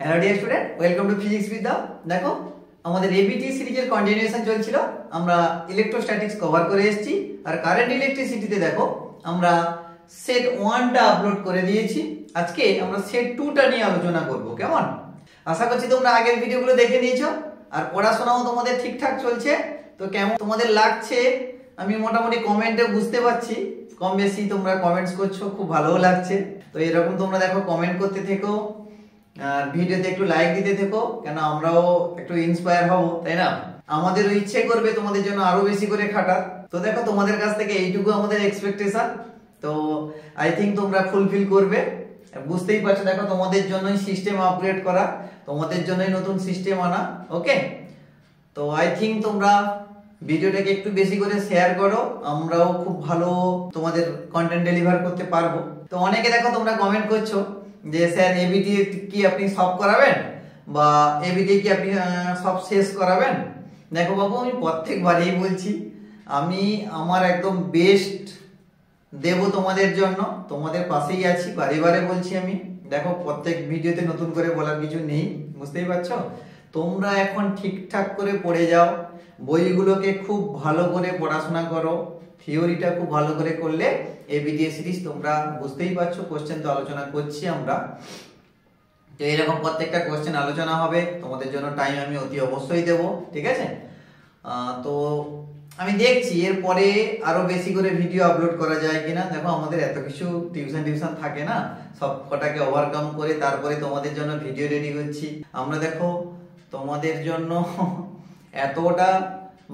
Hello dear student, welcome to physics বিদ্যা। দেখো আমাদের এবিটি সিরিজের কন্টিনিউয়েশন চলছিল। আমরা ইলেকট্রোস্ট্যাটিক্স কভার করে এসেছি, আর কারেন্ট ইলেকট্রিসিটিতে দেখো আমরা সেট 1টা আপলোড করে দিয়েছি। আজকে আমরা সেট 2টা নিয়ে আলোচনা করব। কেমন? আশা করছি তোমরা আগের ভিডিওগুলো দেখে নিয়েছো আর পড়াশোনাও তোমাদের ঠিকঠাক চলছে। তো কেমন তোমাদের লাগছে আমি মোটামুটি কমেন্টে বুঝতে পারছি, কম বেশি তোমরা কমেন্টস করছো, খুব ভালোও লাগছে। তো এরকম তোমরা দেখো কমেন্ট করতে থেকো আর ভিডিওতে একটু লাইক দিতে থেকো, কেন আমরাও একটু ইন্সপায়ার হব, তাই না? আমাদেরও ইচ্ছে করবে তোমাদের জন্য আরো বেশি করে খাটার। তো দেখো তোমাদের কাছ থেকে এইটুকু আমাদের এক্সপেকটেশন, তো আই থিঙ্ক তোমরা ফুলফিল করবে। বুঝতেই পারছো, দেখো তোমাদের জন্যই সিস্টেম আপগ্রেড করা, তোমাদের জন্যই নতুন সিস্টেম আনা। ওকে, তো আই থিঙ্ক তোমরা ভিডিওটাকে একটু বেশি করে শেয়ার করো, আমরাও খুব ভালো তোমাদের কন্টেন্ট ডেলিভার করতে পারবো। তো অনেকে দেখো তোমরা কমেন্ট করছো যে স্যার এবিটি কি আপনি সব করাবেন, বা এবিটি কি আপনি সব শেষ করাবেন? দেখো বাবু, আমি প্রত্যেকবারেই বলছি আমি আমার একদম বেস্ট দেব তোমাদের জন্য, তোমাদের পাশেই আছি, বারে বারে বলছি আমি। দেখো প্রত্যেক ভিডিওতে নতুন করে বলার কিছু নেই, বুঝতেই পারছো। তোমরা এখন ঠিকঠাক করে পড়ে যাও, বইগুলোকে খুব ভালো করে পড়াশোনা করো, থিওরিটা খুব ভালো করে করলে এবিটিএ সিরিজ তোমরা বুঝতেই পারছো। কোশ্চেন তো আলোচনা করছি আমরা, তো এরকম প্রত্যেকটা কোশ্চেন আলোচনা হবে, তোমাদের জন্য টাইম আমি অতি অবশ্যই দেব, ঠিক আছে? তো আমি দেখছি এরপরে আরো বেশি করে ভিডিও আপলোড করা যায় কিনা। দেখো আমাদের এত কিছু টিউশন থাকে না, সব কটাকে ওভারকাম করে তারপরে তোমাদের জন্য ভিডিও রেডি করছি আমরা। দেখো তোমাদের জন্য এতটা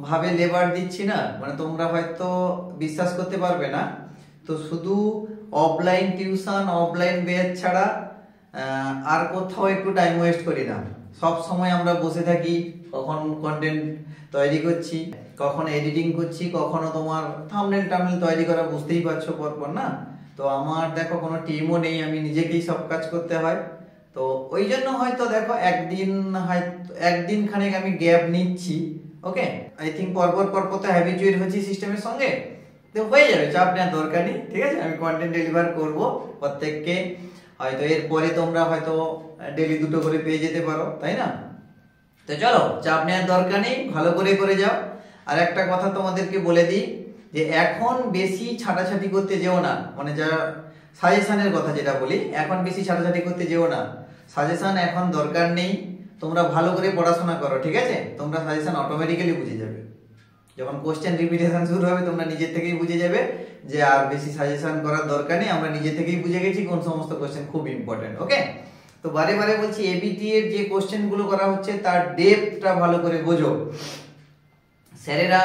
ভাবে লেবার দিচ্ছি না, মানে তোমরা হয়তো বিশ্বাস করতে পারবে না। তো শুধু অফলাইন টিউশন, অফলাইন ব্যাচ ছাড়া আর কোথাও একটু টাইম ওয়েস্ট করি না। সব সময় আমরা বসে থাকি, কখন কন্টেন্ট তৈরি করছি, কখন এডিটিং করছি, কখনো তোমার থাম্বনেল টাম্বনেল তৈরি করা, বুঝতেই পারছো পরপর না। তো আমার দেখো কোনো টিমও নেই, আমি নিজেকেই সব কাজ করতে হয়। তো ওই জন্য হয়তো দেখো একদিন খানেক আমি গ্যাপ নিচ্ছি। ওকে, আই থিঙ্ক পরপর তো হ্যাবিচুয়েট হচ্ছি সিস্টেমের সঙ্গে, তো হয়ে যাবে, চাপ নেওয়ার দরকার নেই, ঠিক আছে? আমি কন্টেন্ট ডেলিভার করব প্রত্যেককে। হয়তো এরপরে তোমরা হয়তো ডেলি 2টো করে পেয়ে যেতে পারো, তাই না? তো চলো, চাপ নেওয়ার দরকার নেই, ভালো করে যাও। আর একটা কথা তোমাদেরকে বলে দিই যে এখন বেশি ছাটাছাটি করতে যেও না, মানে যা সাজেশনের কথা যেটা বলি, এখন বেশি ছাটাছাটি করতে যেও না। সাজেশন এখন দরকার নেই, তোমরা ভালো করে পড়াশোনা করো, ঠিক আছে? তোমরা সাজেশন অটোমেটিক্যালি বুঝে যাবে। যখন কোশ্চেন রিপিটেশন শুরু হবে তোমরা নিজের থেকেই বুঝে যাবে যে আর বেশি সাজেশন করার দরকার নেই, আমরা নিজে থেকেই বুঝে গেছি কোন সমস্ত কোশ্চেন খুব ইম্পর্টেন্ট। ওকে, তো বারে বারে বলছি এবিটি এর যে কোশ্চেন গুলো করা হচ্ছে তার ডেপথটা ভালো করে বোঝো। স্যারেরা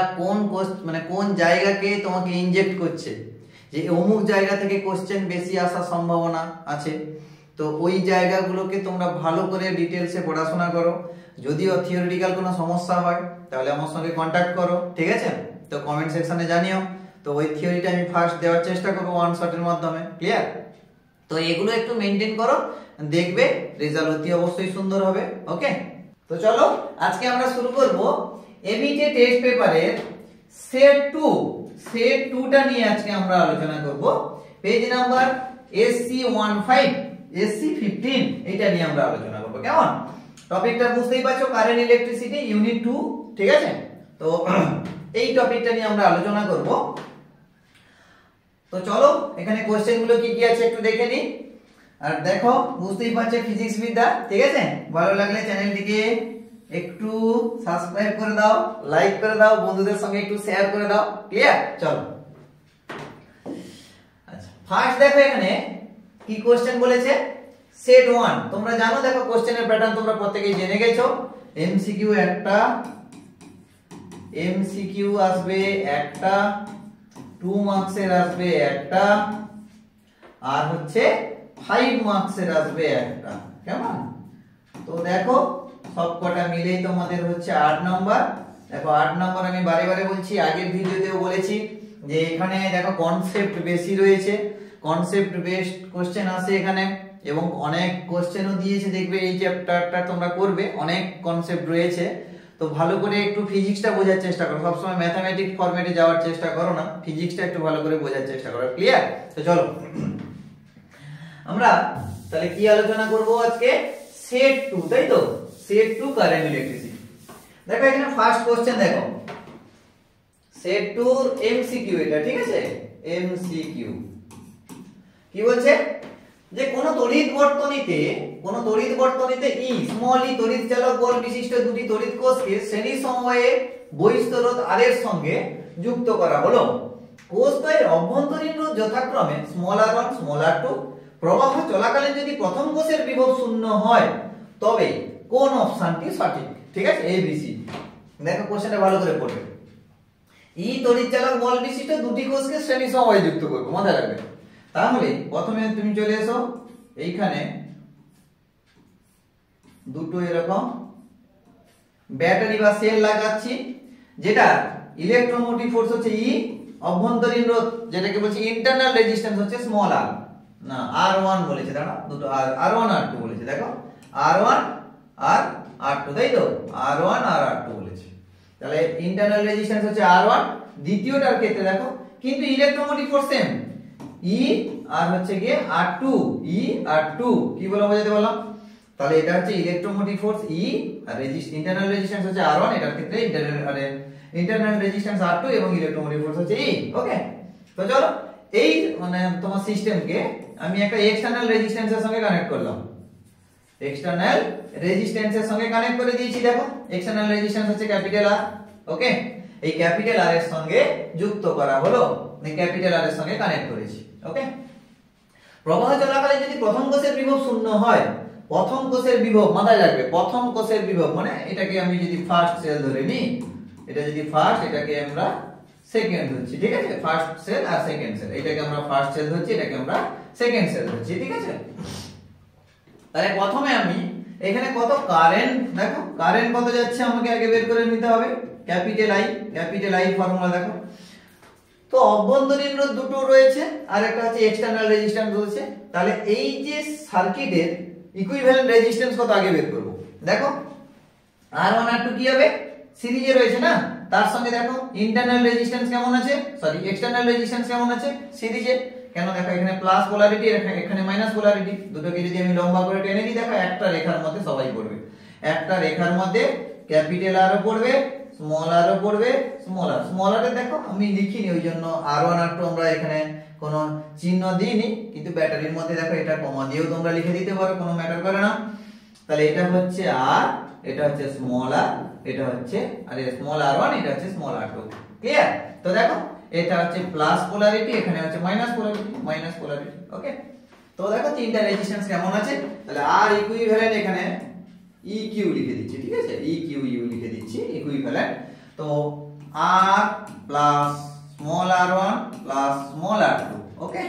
কোন জায়গাকে তোমাকে ইনজেক্ট করছে, যে অমুক জায়গা থেকে কোশ্চেন বেশি আসার সম্ভাবনা আছে, তো ওই জায়গাগুলোকে তোমরা ভালো করে ডিটেলসে পড়াশোনা করো। যদিও থিওরিটিক্যাল কোনো সমস্যা হয় তাহলে আমার সঙ্গে কন্ট্যাক্ট করো, ঠিক আছে? তো কমেন্ট সেকশনে জানিও, তো ওই থিওরিটা আমি ফার্স্ট দেওয়ার চেষ্টা করবো ওয়ান শটের মাধ্যমে। ক্লিয়ার? তো এগুলো একটু মেনটেন করো, দেখবে রেজাল্ট অতি অবশ্যই সুন্দর হবে। ওকে, তো চলো আজকে আমরা শুরু করব এবিটি টেস্ট পেপারের সেট 2টা নিয়ে আজকে আমরা আলোচনা করব। পেজ নাম্বার SC15 SC15 এটা নিয়ে আমরা আলোচনা করব। কেমন? টপিকটা বুঝতেই পারছো, কারেন্ট ইলেকট্রিসিটি ইউনিট 2, ঠিক আছে? তো এই টপিকটা নিয়ে আমরা আলোচনা করব। তো চলো এখানে কোশ্চেন গুলো কি কি আছে একটু দেখে নিই। আর দেখো বুঝতেই পারছো ফিজিক্স বিদ্যা, ঠিক আছে? ভালো লাগলে চ্যানেলটিকে একটু সাবস্ক্রাইব করে দাও, লাইক করে দাও, বন্ধুদের সঙ্গে একটু শেয়ার করে দাও। ক্লিয়ার? চলো আচ্ছা, ফার্স্ট দেখো এখানে কি কোশ্চেন বলেছে। সেট 1 তোমরা জানো, দেখো কোশ্চেনের প্যাটার্ন তোমরা প্রত্যেকেই জেনে গেছো। এমসিকিউ আসবে একটা, 2 মার্কসের আসবে একটা, আর হচ্ছে 5 মার্কসের আসবে একটা। কেমন? তো দেখো সবকটা মিলেই তোমাদের হচ্ছে 8 নম্বর। দেখো 8 নম্বর আমি বারে বারে বলছি, আগের ভিডিওতেও বলেছি যে এখানে দেখো কনসেপ্ট বেশি রয়েছে, কনসেপ্ট বেসড কোশ্চেন আসে এখানে, এবং অনেক কোশ্চেনও দিয়েছে। দেখবে এই চ্যাপ্টারটা তোমরা করবে, অনেক কনসেপ্ট রয়েছে। তো ভালো করে একটু ফিজিক্সটা বোঝার চেষ্টা করো, সবসময় ম্যাথমেটিক ফরম্যাটে যাওয়ার চেষ্টা করো না, ফিজিক্সটা একটু ভালো করে বোঝার চেষ্টা করো। ক্লিয়ার? তো চলো আমরা তাহলে কি আলোচনা করব আজকে। সেট টু, তাই তো, সেট টু কারেন্ট ইলেকট্রিসিটি। দেখো এখানে ফার্স্ট কোশ্চেন দেখো, সেট টু এমসিকিউ, এটা ঠিক আছে, এমসিকিউ কি বলছে যে কোন তড়িৎ বর্তনীতে ই স্মল ই তড়িৎ চালক বল বিশিষ্ট দুটি তড়িৎ কোষকে শ্রেণী সময়ে বহিঃস্থ রোধ আর এর সঙ্গে যুক্ত করা হলো। কোষদ্বয়ের অভ্যন্তরীণ রোধ যথাক্রমে r1 r2। প্রবাহ চলাকালীন যদি প্রথম কোষের বিভব শূন্য হয় তবে কোন অপশনটি সঠিক? ঠিক আছে, এবিসি। দেখো কোশ্চেনটা ভালো করে পড়বে। ই তড়িৎ চালক বল বিশিষ্ট দুটি কোষকে শ্রেণী সময়ে যুক্ত করব, মাথায় রাখবে। তাহলে প্রথমে তুমি চলে এসো, এইখানে দুটো এরকম ব্যাটারি বা সেল লাগাচ্ছি, যেটা ইলেকট্রোমোটিভ ফোর্স হচ্ছে ই, অভ্যন্তরীণ রোধ যেটাকে বলছি ইন্টারনাল রেজিস্ট্যান্স হচ্ছে স্মল আর, না r1 বলেছে, দাঁড়া দুটো r1 r2 বলেছে, দেখো r1 আর r2, তাই তো, r1 আর r2 বলেছে। তাহলে ইন্টারনাল রেজিস্ট্যান্স হচ্ছে r1, দ্বিতীয়টার ক্ষেত্রে দেখো কিন্তু ইলেকট্রোমোটিভ ফোর্স সেম, ই আর হচ্ছে গিয়ে r2, ই r2 কি বলে বোঝাতে বললাম? তাহলে এটা হচ্ছে ইলেকট্রোমোটিভ ফোর্স ই আর ইন্টারনাল রেজিস্ট্যান্স হচ্ছে r1, এটার ক্ষেত্রে ইন্টারনাল রেজিস্ট্যান্স r2 এবং ইলেকট্রোমোটিভ ফোর্স হচ্ছে ই। ওকে, তো চলো এই মানে তোমার সিস্টেমকে আমি একটা এক্সটার্নাল রেজিস্ট্যান্সের সঙ্গে কানেক্ট করলাম, এক্সটার্নাল রেজিস্ট্যান্সের সঙ্গে কানেক্ট করে দিয়েছি। দেখো এক্সটার্নাল রেজিস্ট্যান্স হচ্ছে ক্যাপিটাল আর, ওকে, এই ক্যাপিটাল আর এর সঙ্গে যুক্ত করা হলো, এই ক্যাপিটাল আর এর সঙ্গে কানেক্ট করেছি। ওকে, প্রবাহ চলাকালে যদি প্রথম কোষের বিভব শূন্য হয়, প্রথম কোষের বিভব মাথায় রাখবে, প্রথম কোষের বিভব মানে এটাকে আমি যদি ফার্স্ট সেল ধরে নিই, এটা যদি ফার্স্ট, এটাকে আমরা সেকেন্ড ধরছি, ঠিক আছে, ফার্স্ট সেল আর সেকেন্ড সেল, এটাকে আমরা ফার্স্ট সেল ধরছি, এটাকে আমরা সেকেন্ড সেল ধরছি, ঠিক আছে। তাহলে প্রথমে আমি এখানে কত কারেন্ট, দেখো কারেন্ট কত যাচ্ছে আমাকে আগে বের করে নিতে হবে, ক্যাপিটাল আই ফর্মুলা দেখো। তো অভ্যন্তরীণ রোধ দুটো রয়েছে আর একটা হচ্ছে এক্সটার্নাল রেজিস্ট্যান্স রয়েছে। তাহলে এই যে সার্কিটের ইকুইভ্যালেন্ট রেজিস্ট্যান্স কত আগে বের করব, দেখো r1 r2 কি হবে, সিরিজে রয়েছে না, তার সঙ্গে দেখো ইন্টারনাল রেজিস্ট্যান্স কেমন আছে, সরি এক্সটার্নাল রেজিস্ট্যান্স কেমন আছে, সিরিজে। কেন, দেখো এখানে প্লাস পোলারিটি, এখানে মাইনাস পোলারিটি, দুটোকে যদি আমি লম্বা করে টেনে দিই, দেখো একটা রেখার মধ্যে সবাই পড়বে, একটা রেখার মধ্যে ক্যাপিটাল আর ও পড়বে, স্মল আর ও পড়বে, স্মল আর দেখো আমি লিখিনি, ওই জন্য r1 r2 আমরা এখানে কোনো চিহ্ন দিইনি, কিন্তু ব্যাটারির মধ্যে দেখো এটা কমা দিয়েও তোমরা লিখে দিতে পারো, কোনো ম্যাটার করে না। তাহলে এটা হচ্ছে আর, এটা হচ্ছে স্মল আর, এটা হচ্ছে আরে স্মল r1, এটা হচ্ছে স্মল r2, ক্লিয়ার? তো দেখো এটা হচ্ছে প্লাস পোলারিটি, এখানে হচ্ছে মাইনাস পোলারিটি, ওকে। তো দেখো তিনটা রেজিস্ট্যান্স কেমন আছে, তাহলে আর ইকুইভ্যালেন্ট এখানে EQ লিখে দিচ্ছি, ঠিক আছে, EQ লিখে দিচ্ছি ইকুইভ্যালেন্ট। তো R plus small r1 plus small r2, ওকে।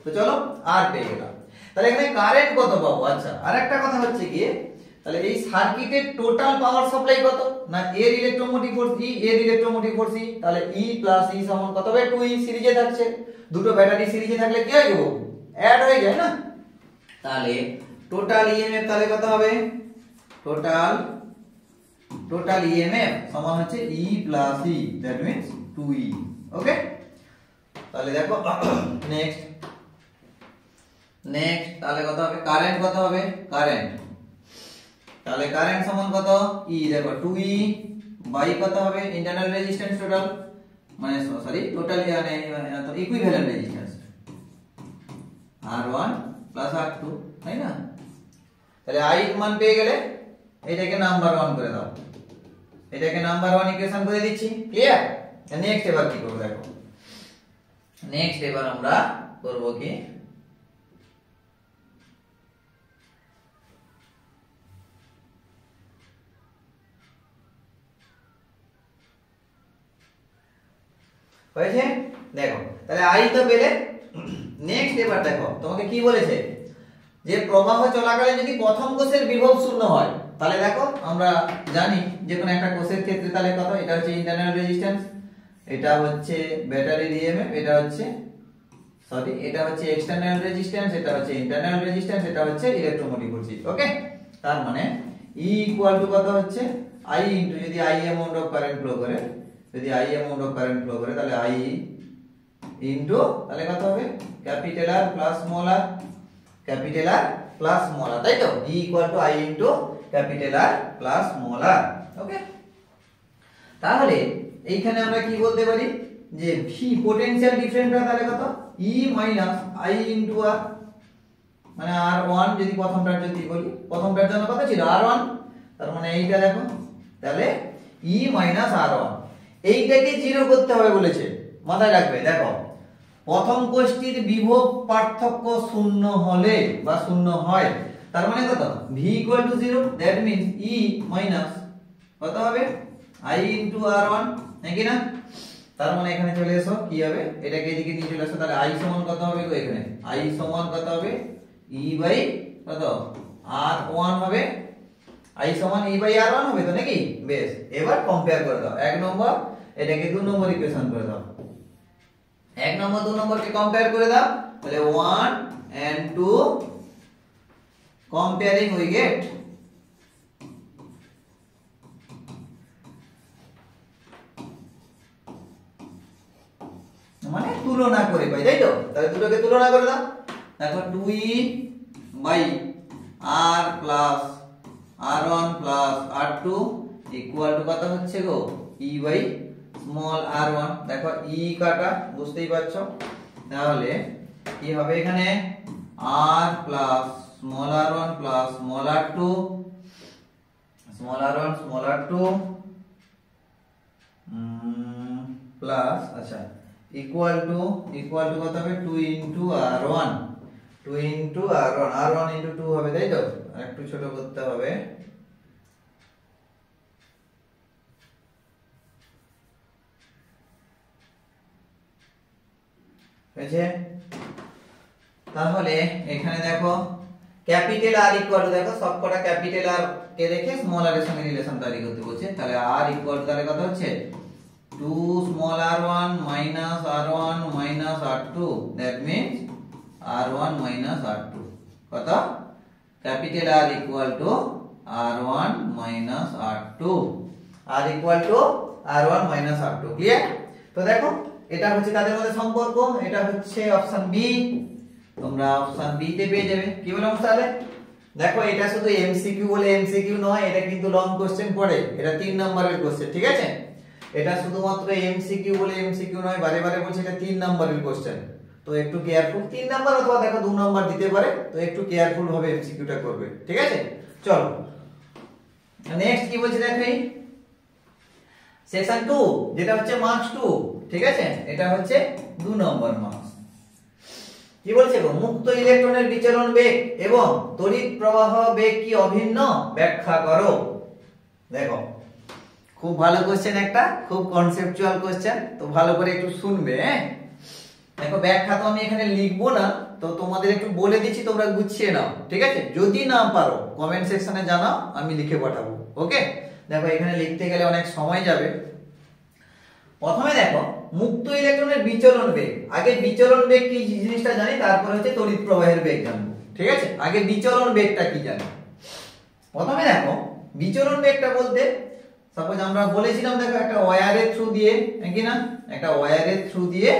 তো চলো আর পেয়ে গেলাম। তাহলে এখানে কারেন্ট কত পাবো? আচ্ছা, আরেকটা কথা হচ্ছে কি, তাহলে এই সার্কিটের টোটাল পাওয়ার সাপ্লাই কত না, এর ইলেকট্রোমোটিভ ফোর্স ই, এর ইলেকট্রোমোটিভ ফোর্স ই, তাহলে ই প্লাস ই সমান কত হবে, 2e, সিরিজে থাকছে, দুটো ব্যাটারি সিরিজে থাকলে কি হয় গো, অ্যাড হয়ে যায় না। তাহলে টোটাল ইএমএফ তাহলে কত হবে, টোটাল ইএমএফ সমান হচ্ছে E plus E, that means 2e, okay. তাহলে দেখো নেক্সট তাহলে কত হবে, কারেন্ট কত হবে, তাহলে কারেন্ট সমান কত, ই, দেখো 2e বাই কত হবে, ইন্টারনাল রেজিস্ট্যান্স টোটাল, মানে সরি টোটাল মানে equivalent resistance r1 plus r2, তাই না। তাহলে i এর মান পেয়ে গেলে এটাকে নাম্বার 1 করে দাও, এটাকে নাম্বার 1 ইকুয়েশন করে দিচ্ছি, ক্লিয়ার? নেক্সট এবার কি করব, দেখো নেক্সট এবার আমরা করব কি, হয়েছে, দেখো তাহলে আই তো পেলে। নেক্সট এবার দেখো তোমাকে কি বলেছে, যে প্রবাহ চলাকালে যদি প্রথম কোষের বিভব শূন্য হয়, তাহলে দেখো আমরা জানি যে কোনো একটা কোষের ক্ষেত্রে তাহলে কত, এটা হচ্ছে ইন্টারনাল রেজিস্ট্যান্স, এটা হচ্ছে ব্যাটারির ইএমএফ, এটা হচ্ছে এক্সটার্নাল রেজিস্ট্যান্স, এটা হচ্ছে ইন্টারনাল রেজিস্ট্যান্স, এটা হচ্ছে ইলেকট্রোমোটিভ ফোর্স, ওকে। তার মানে E ইকুয়াল টু কত হচ্ছে, I ইনটু যদি I amount of current flow করে, তাহলে I ইনটু তাহলে কত হবে, ক্যাপিটাল আর প্লাস স্মল আর, ক্যাপিটাল আর প্লাস স্মল আর, তাই তো? V equal to I into capital R plus small r। ওকে, তাহলে এইখানে আমরা কি বলতে পারি যে V পোটেনশিয়াল ডিফারেন্সটা তাহলে কত? E minus I into R, মানে R1 যদি প্রথমটার যদি বলি, প্রথমটার জন্য কত ছিল? R1, তার মানে এইটা দেখো, তাহলে E মাইনাস R1 এইটাকে 0 করতে হবে বলেছে, মাথায় রাখবে। দেখো প্রথম কোষ্ঠীর বিভব পার্থক্য শূন্য হলে বা শূন্য হয়, তার মানে কত? V equal to 0, that means E minus কত হবে? I ইনটু R1, নাকি না? তার মানে এখানে চলে এসো, কি হবে? এটাকে এদিকে নিয়ে চলে আসো, তাহলে I সমান কত হবে গো? এখানে I সমান কত হবে? E বাই কত? R1 হবে। I সমান E বাই R1 হবে তো, নাকি? বেশ, এবার কম্পেয়ার করে দাও। 1 নম্বর এটাকে 2 নম্বর ইকুয়েশন করে দাও। 1 নম্বর 2 নম্বরকে কম্পেয়ার করে দাও, তাহলে 1 and 2 comparing we get মানে তুলনা করে পাই, তাই তো? তাহলে দুটোকে তুলনা করে দাও। দেখো 2e by r plus r1 plus r2 equal to কত হচ্ছে গো? e by small r1। দেখো e কাটা, বুঝতেই পারছো, তাহলে কি হবে এখানে? r plus small r1 plus small r2, small r1 small r2 plus, আচ্ছা, ইকুয়াল টু কত হবে? 2 into r1, 2 into r1, r1 into 2 হবে, তাই তো? আর একটু ছোট করতে হবে, হয়েছে? তাহলে এখানে দেখো ক্যাপিটাল R ইকুয়াল টু, দেখো সবকটা ক্যাপিটাল R কে রেখে স্মল r এর সঙ্গে রিলেশন তৈরি করতে বলছে, তাহলে R ইকুয়াল টু তাহলে কত হচ্ছে? 2 small r1 minus r1 minus r2, that means r1 minus r2 কত? Capital R equal two r1 minus r2, R equal two r1 minus r2, clear? তো দেখো এটা হচ্ছে তাদের মধ্যে সম্পর্ক, এটা হচ্ছে অপশন বি, তোমরা অপশন বি তে পেয়ে যাবে। কি বললাম তাহলে? দেখো এটা শুধু এমসিকিউ বলে এমসিকিউ নয়, এটা কিন্তু লং কোশ্চেন পড়ে, এটা 3 নম্বরের কোশ্চেন, ঠিক আছে? এটা শুধুমাত্র এমসিকিউ বলে এমসিকিউ নয়, বারে বারে বলছে এটা 3 নম্বরের কোশ্চেন, তো একটু কেয়ারফুল, 3 নাম্বার অথবা দেখো 2 নাম্বার দিতে পারে, তো একটু কেয়ারফুল ভাবে এমসিকিউটা করবে, ঠিক আছে? চলো নেক্সট কি বলছে দেখো, এই সেকশন 2 যেটা হচ্ছে মার্কস 2, ঠিক আছে? এটা হচ্ছে 2 নম্বর মার্কস। কি বলছে গো? মুক্ত ইলেকট্রনের বিচলন বেগ এবং তড়িৎ প্রবাহ বেগ কি অভিন্ন, ব্যাখ্যা করো। দেখো খুব ভালো কোশ্চেন, একটা খুব কনসেপচুয়াল কোশ্চেন, তো ভালো করে একটু শুনবে। দেখো ব্যাখ্যা তো আমি এখানে লিখবো না, তো তোমাদের একটু বলে দিচ্ছি, তোমরা গুছিয়ে নাও, ঠিক আছে? যদি না পারো কমেন্ট সেকশনে জানাও, আমি লিখে পাঠাবো, ওকে? দেখো এখানে লিখতে গেলে অনেক সময় যাবে। প্রথমে দেখো মুক্ত ইলেকট্রনের বিচলন বেগ, আগে বিচলন বেগ কি জিনিসটা জানি, তারপর হচ্ছে তড়িৎ প্রবাহের বেগ জানবো, ঠিক আছে? আগে বিচলন বেগটা কি জানি। প্রথমে দেখো বিচলন বেগটা বলতে, সাপোজ আমরা বলেছিলাম দেখো একটা ওয়্যারের থ্রু দিয়ে, নাকি না, একটা ওয়্যারের থ্রু দিয়ে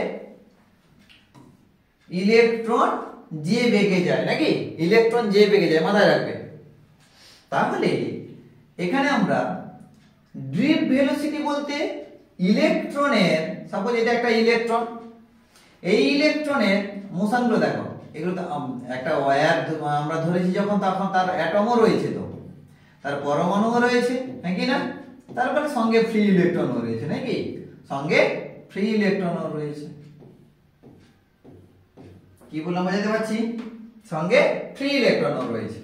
ইলেকট্রন যে বেগে যায়, নাকি? ইলেকট্রন যে বেগে যায়, মাথায় রাখবে। তাহলে এখানে আমরা ড্রিফট ভেলোসিটি বলতে ইলেকট্রনের, সাপোজ এটা একটা ইলেকট্রন, এই ইলেকট্রনের মোশনগুলো দেখো, এগুলো তো একটা ওয়্যার আমরা ধরেছি যখন, তখন তার অ্যাটমও রয়েছে, তো তার পরমাণুও রয়েছে, নাকি না? তারপরে সঙ্গে ফ্রি ইলেকট্রনও রয়েছে, নাকি? সঙ্গে ফ্রি ইলেকট্রনও রয়েছে। কি বললাম বুঝতে পারছি? সঙ্গে ফ্রি ইলেকট্রনও রয়েছে।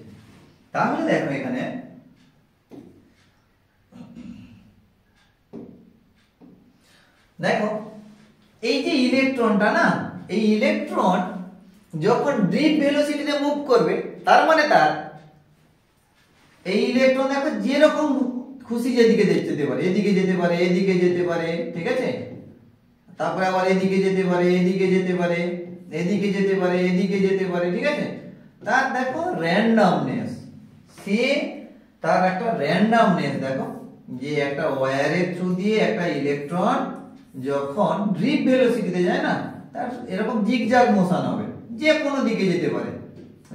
তাহলে দেখো এখানে দেখো এই যে ইলেকট্রনটা না, এই ইলেকট্রন যখন ড্রিফট ভেলোসিটিতে মুভ করবে, তার মানে তার এই ইলেকট্রন দেখো যেরকম খুশি যেদিকে যেতে পারে, এদিকে যেতে পারে, এদিকে যেতে পারে, ঠিক আছে? তারপরে আবার এদিকে যেতে পারে, এদিকে যেতে পারে, এদিকে যেতে পারে, এদিকে যেতে পারে, ঠিক আছে? তার দেখো র্যান্ডমনেস, সে তার একটা র্যান্ডমনেস দেখো, যে একটা ওয়্যারের থ্রু দিয়ে একটা ইলেকট্রন যখন ড্রিফট ভেলোসিটিতে যায় না, তার এরকম জিগজ্যাগ মোশন হবে, যে কোনো দিকে যেতে পারে,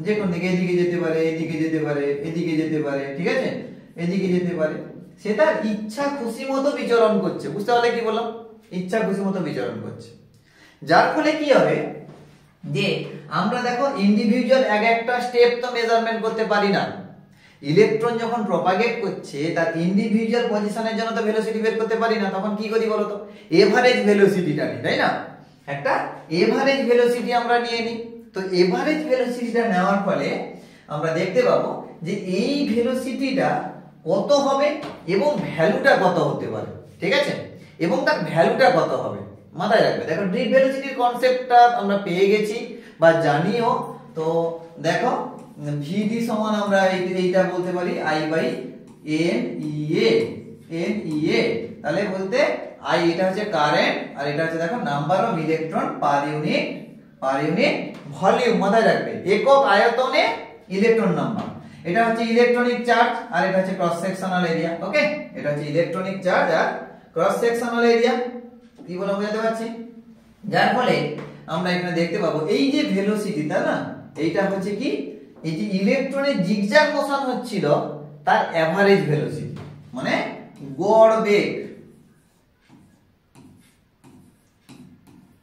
যে কোন দিকে, এদিকে যেতে পারে, এদিকে যেতে পারে, এদিকে যেতে পারে, ঠিক আছে, এদিকে যেতে পারে, সে তার ইচ্ছা খুশি মতো বিচরণ করছে। বুঝতে পারলে কি বললাম? ইচ্ছা খুশি মতো বিচরণ করছে, যার ফলে কি হবে যে আমরা দেখো ইন্ডিভিজুয়াল এক একটা স্টেপ তো মেজারমেন্ট করতে পারি না। ইলেকট্রন যখন প্রপাগেট করছে তার ইন্ডিভিজুয়াল পজিশনের জন্য তো ভেলোসিটি বের করতে পারি না, তখন কি করি বলতো? এভারেজ ভেলোসিটিটা নিই, তাই না? একটা এভারেজ ভেলোসিটি আমরা নিয়ে নিই। তো এভারেজ ভেলোসিটিটা নেওয়ার ফলে আমরা দেখতে পাবো যে এই ভেলোসিটিটা কত হবে এবং ভ্যালুটা কত হতে পারে, ঠিক আছে, এবং তার ভ্যালুটা কত হবে মাথায় রাখবে। দেখো ড্রিফট ভেলোসিটির কনসেপ্টটা আমরা পেয়ে গেছি বা জানিও। তো দেখো ভিডি সমান আমরা এইটা বলতে পারি আই বাই এন ইএ। তাহলে বলতে আই এটা হচ্ছে কারেন্ট আর এটা হচ্ছে দেখো number of electron per unit volume. মাথায় রাখবে একক আয়তনে ইলেকট্রন নাম্বার। এটা হচ্ছে ইলেকট্রনিক চার্জ আর এটা হচ্ছে ক্রস সেকশনাল এরিয়া। ওকে, এটা হচ্ছে ইলেকট্রনিক চার্জ আর ক্রস সেকশনাল এরিয়া। কি বলে বুঝাতে পারছি? যার ফলে আমরা এখানে দেখতে পাবো এই যে ভেলোসিটি, তাই না, এইটা হচ্ছে কি, এই যে ইলেকট্রনের জিগজ্যাগ মোশন হচ্ছিল তার এভারেজ ভেলোসিটি, মানে গড় বেগ।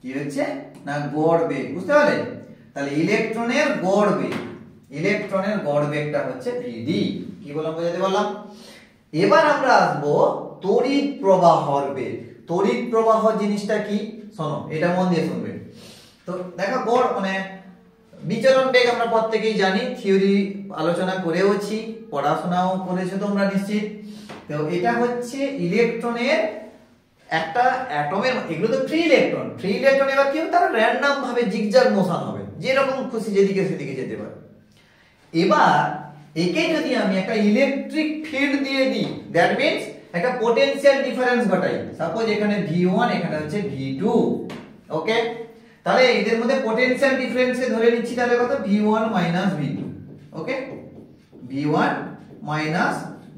কি হচ্ছে না, গড় বেগ। বুঝতে পারলে? তাহলে ইলেকট্রনের গড় বেগটা হচ্ছে ভিডি। কি বললাম বুঝাতে পারলাম? এবার আমরা আসবো তড়িৎ প্রবাহর বেগ। তড়িৎ প্রবাহ জিনিসটা কি শোনো, এটা মন দিয়ে শুনবে। তো দেখো গড় মানে বিচরণ বেগ আমরা প্রত্যেকেই জানি, থিওরি আলোচনা করেওছি, পড়াশোনাও করেছো তোমরা নিশ্চিত। তো এটা হচ্ছে ইলেকট্রনের একটা অ্যাটমের, এগুলো তো ফ্রি ইলেকট্রন এবার কি হবে, তারা র্যান্ডম ভাবে জিগজ্যাগ মোশন হবে, যেরকম খুশি যেদিকে সেদিকে যেতে পারে। এবার একে যদি আমি একটা ইলেকট্রিক ফিল্ড দিয়ে দিই, দ্যাট মিন্স একটা পোটেনশিয়াল ডিফারেন্স ঘটাই। সাপোজ এখানে V1 এখানে হচ্ছে V2। ওকে, তাহলে এদের মধ্যে পোটেনশিয়াল ডিফারেন্স ধরে নিচ্ছি, তাহলে কত, V1 V2। ওকে, V1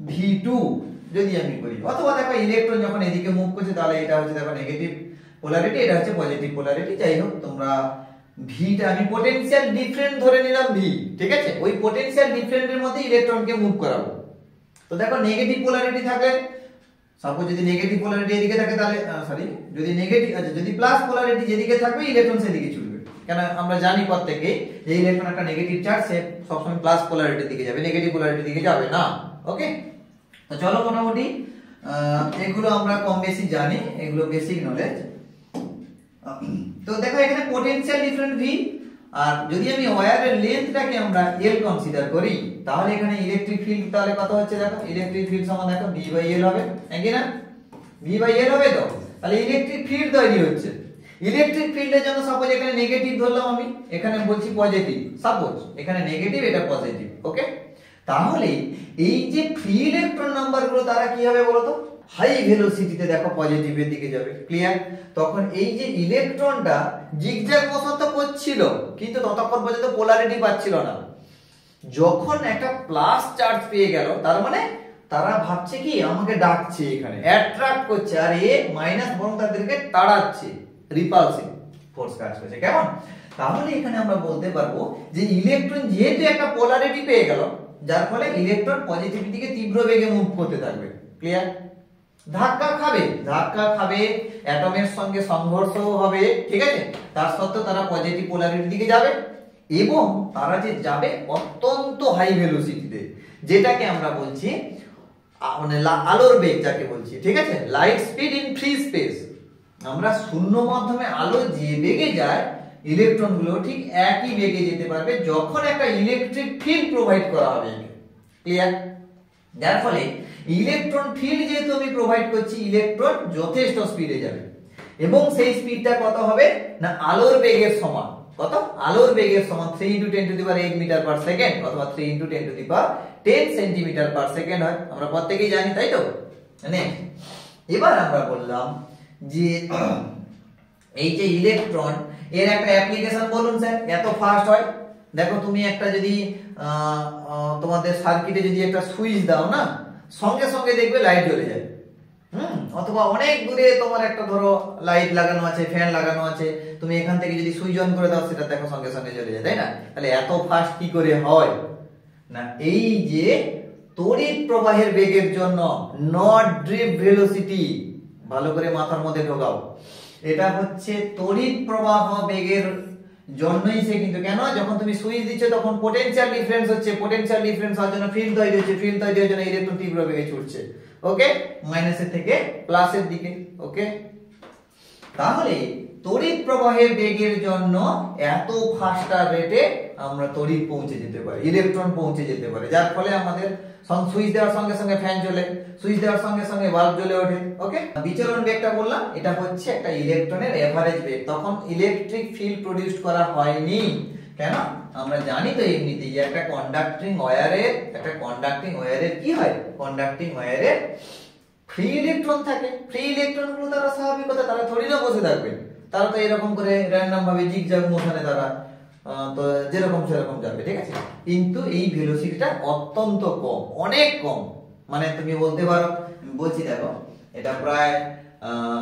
V2 যদি আমি করি, অথবা দেখো ইলেকট্রন যখন এদিকে মুভ করছে তাহলে এটা হচ্ছে দেখো নেগেটিভ পোলারিটি, এটা হচ্ছে পজিটিভ পোলারিটি। যাই হোক, তোমরা ভিটা আমি পোটেনশিয়াল ডিফারেন্স ধরে নিলাম V, ঠিক আছে, ওই পোটেনশিয়াল ডিফারেন্সের মধ্যে ইলেকট্রনকে মুভ করাবো। তো দেখো নেগেটিভ পোলারিটি থাকে, সাপোজ যদি নেগেটিভ পোলারিটি এদিকে থাকে তাহলে যদি নেগেটিভ, আচ্ছা যদি প্লাস পোলারিটি যেদিকে থাকবে ইলেকট্রন সেদিকে ছুটবে। কেন আমরা জানি প্রত্যেককে যে ইলেকট্রন একটা নেগেটিভ চার্জ, সে সবসময় প্লাস পোলারিটির দিকে যাবে, নেগেটিভ পোলারিটির দিকে যাবে না। ওকে, তো চলো মোটামুটি এগুলো আমরা কম বেশি জানি, এগুলো বেসিক নলেজ। তো দেখো এখানে পোটেনশিয়াল ডিফারেন্ট V, আর যদি আমি ওয়্যারের লেন্থটাকে আমরা L কনসিডার করি তাহলে এখানে ইলেকট্রিক ফিল্ড তাহলে কত হচ্ছে দেখো, ইলেকট্রিক ফিল্ড সমান দেখো V/L হবে, নাকি না? V/L হবে। তো তাহলে ইলেকট্রিক ফিল্ড তৈরি হচ্ছে। ইলেকট্রিক ফিল্ডের জন্য সাপোজ এখানে নেগেটিভ ধরলাম আমি, এখানে বলছি পজিটিভ, সাপোজ এখানে নেগেটিভ এটা পজিটিভ। ওকে, তাহলে এই যে ফ্রি ইলেকট্রন নাম্বারগুলো তারা কি হবে বলতো, হাই ভেলোসিটিতে দেখো পজিটিভের দিকে যাবে। ক্লিয়ার? তখন এই যে ইলেকট্রনটা জিগজ্যাগ মোশন তো করছিল কিন্তু ততক্ষণ পর্যন্ত পোলারিটি পাচ্ছিল না। যখন একটা প্লাস চার্জ পেয়ে গেল তার মানে তারা ভাবছে কি আমাকে ডাকছে, এখানে অ্যাট্রাক্ট করছে, আর এ মাইনাস বরং তাদেরকে তাড়াচ্ছে, রিপালসিভ ফোর্স কাজ করছে। কেমন? তাহলে এখানে আমরা বলতে পারবো যে ইলেকট্রন যেহেতু একটা পোলারিটি পেয়ে গেল, যার ফলে ইলেকট্রন পজিটিভের দিকে তীব্র বেগে মুভ করতে থাকবে। ক্লিয়ার? ধাক্কা খাবে, অ্যাটমের সঙ্গে সংঘর্ষও হবে, ঠিক আছে, তার সত্ত্বেও তারা পজিটিভ পোলারিটির দিকে যাবে এবং তারা যে যাবে অত্যন্ত হাই ভেলোসিটিতে, যেটাকে আমরা বলছি মানে আলোর বেগ যাকে বলছি, ঠিক আছে, light speed in free space. আমরা শূন্য মাধ্যমে আলো যে বেগে যায় ইলেকট্রন গুলো ঠিক একই বেগে যেতে পারবে যখন একটা ইলেকট্রিক ফিল্ড প্রোভাইড করা হবে। ক্লিয়ার? যার ফলে ইলেকট্রন ফিল্ড যেহেতু আমি প্রোভাইড করছি, ইলেকট্রন যথেষ্ট স্পিডে যাবে এবং সেই স্পিডটা কত হবে না আলোর বেগের সমান। কত? আলোর বেগের সমান 3 × 10⁸ মিটার পার সেকেন্ড অথবা 3 × 10⁻10 সেন্টিমিটার পার সেকেন্ড হয়, আমরা প্রত্যেকেই জানি, তাই তো? এবার আমরা বললাম যে এই যে ইলেকট্রন এর একটা অ্যাপ্লিকেশন বলুন স্যার, এত ফাস্ট হয়। দেখো তুমি একটা যদি তোমাদের সার্কিটে যদি একটা সুইচ দাও না, সঙ্গে সঙ্গে দেখবে লাইট জ্বলে যায়। অথবা অনেক দূরে তোমার একটা ধরো লাইট লাগানো আছে, ফ্যান লাগানো আছে, তুমি এখান থেকে যদি সুইচ অন করে দাও সেটা দেখো সঙ্গে সঙ্গে চলে যায়, তাই না? তাহলে এত ফাস্ট কি করে হয় না, এই যে তড়িৎ প্রবাহের বেগের জন্য, নট ড্রিফট ভেলোসিটি, ভালো করে মাথার মধ্যে ঢোকাও, এটা হচ্ছে তড়িৎ প্রবাহ বেগের জন্যই সে কিন্তু, কেন, যখন তুমি সুইচ দিচ্ছ তখন পোটেনশিয়াল ডিফারেন্স হচ্ছে, পোটেনশিয়াল ডিফারেন্স হওয়ার জন্য ফিল্ড তৈরি হচ্ছে, ফিল্ড তৈরি হওয়ার জন্য ইলেকট্রন তীব্র বেগে ছুটছে, ওকে, মাইনাসের থেকে প্লাসের দিকে, ওকে। তাহলে তড়িৎ প্রবাহের বেগের জন্য এত ফাস্টার রেটে আমরা তড়িৎ পৌঁছে যেতে পারি, ইলেকট্রন পৌঁছে যেতে পারে, যার ফলে আমাদের সুইচ দেওয়ার সঙ্গে সঙ্গে ফ্যান চলে, সুইচ দেওয়ার সঙ্গে সঙ্গে বাল্ব জ্বলে ওঠে, ওকে। বিচলন বেগটা বললাম, এটা হচ্ছে একটা ইলেকট্রনের এভারেজ বেগ, তখন ইলেকট্রিক ফিল্ড প্রডিউস করা হয়নি, কেন, আমরা জানি তো এমনিতেই যে একটা কন্ডাক্টিং ওয়্যারের কি হয়, কন্ডাক্টিং ওয়্যারের ফ্রি ইলেকট্রন থাকে, ফ্রি ইলেকট্রন গুলো তারা স্বাভাবিকতা, তারা থোড়ি না বসে থাকবে, তারা তো এরকম করে র্যান্ডম ভাবে জিগজ্যাগ মোশনে তারা তো যেরকম সেরকম যাবে, ঠিক আছে। কিন্তু এই ভেলোসিটিটা অত্যন্ত কম, অনেক কম, মানে তুমি বলতে পারো, বলছি দেখো, এটা প্রায়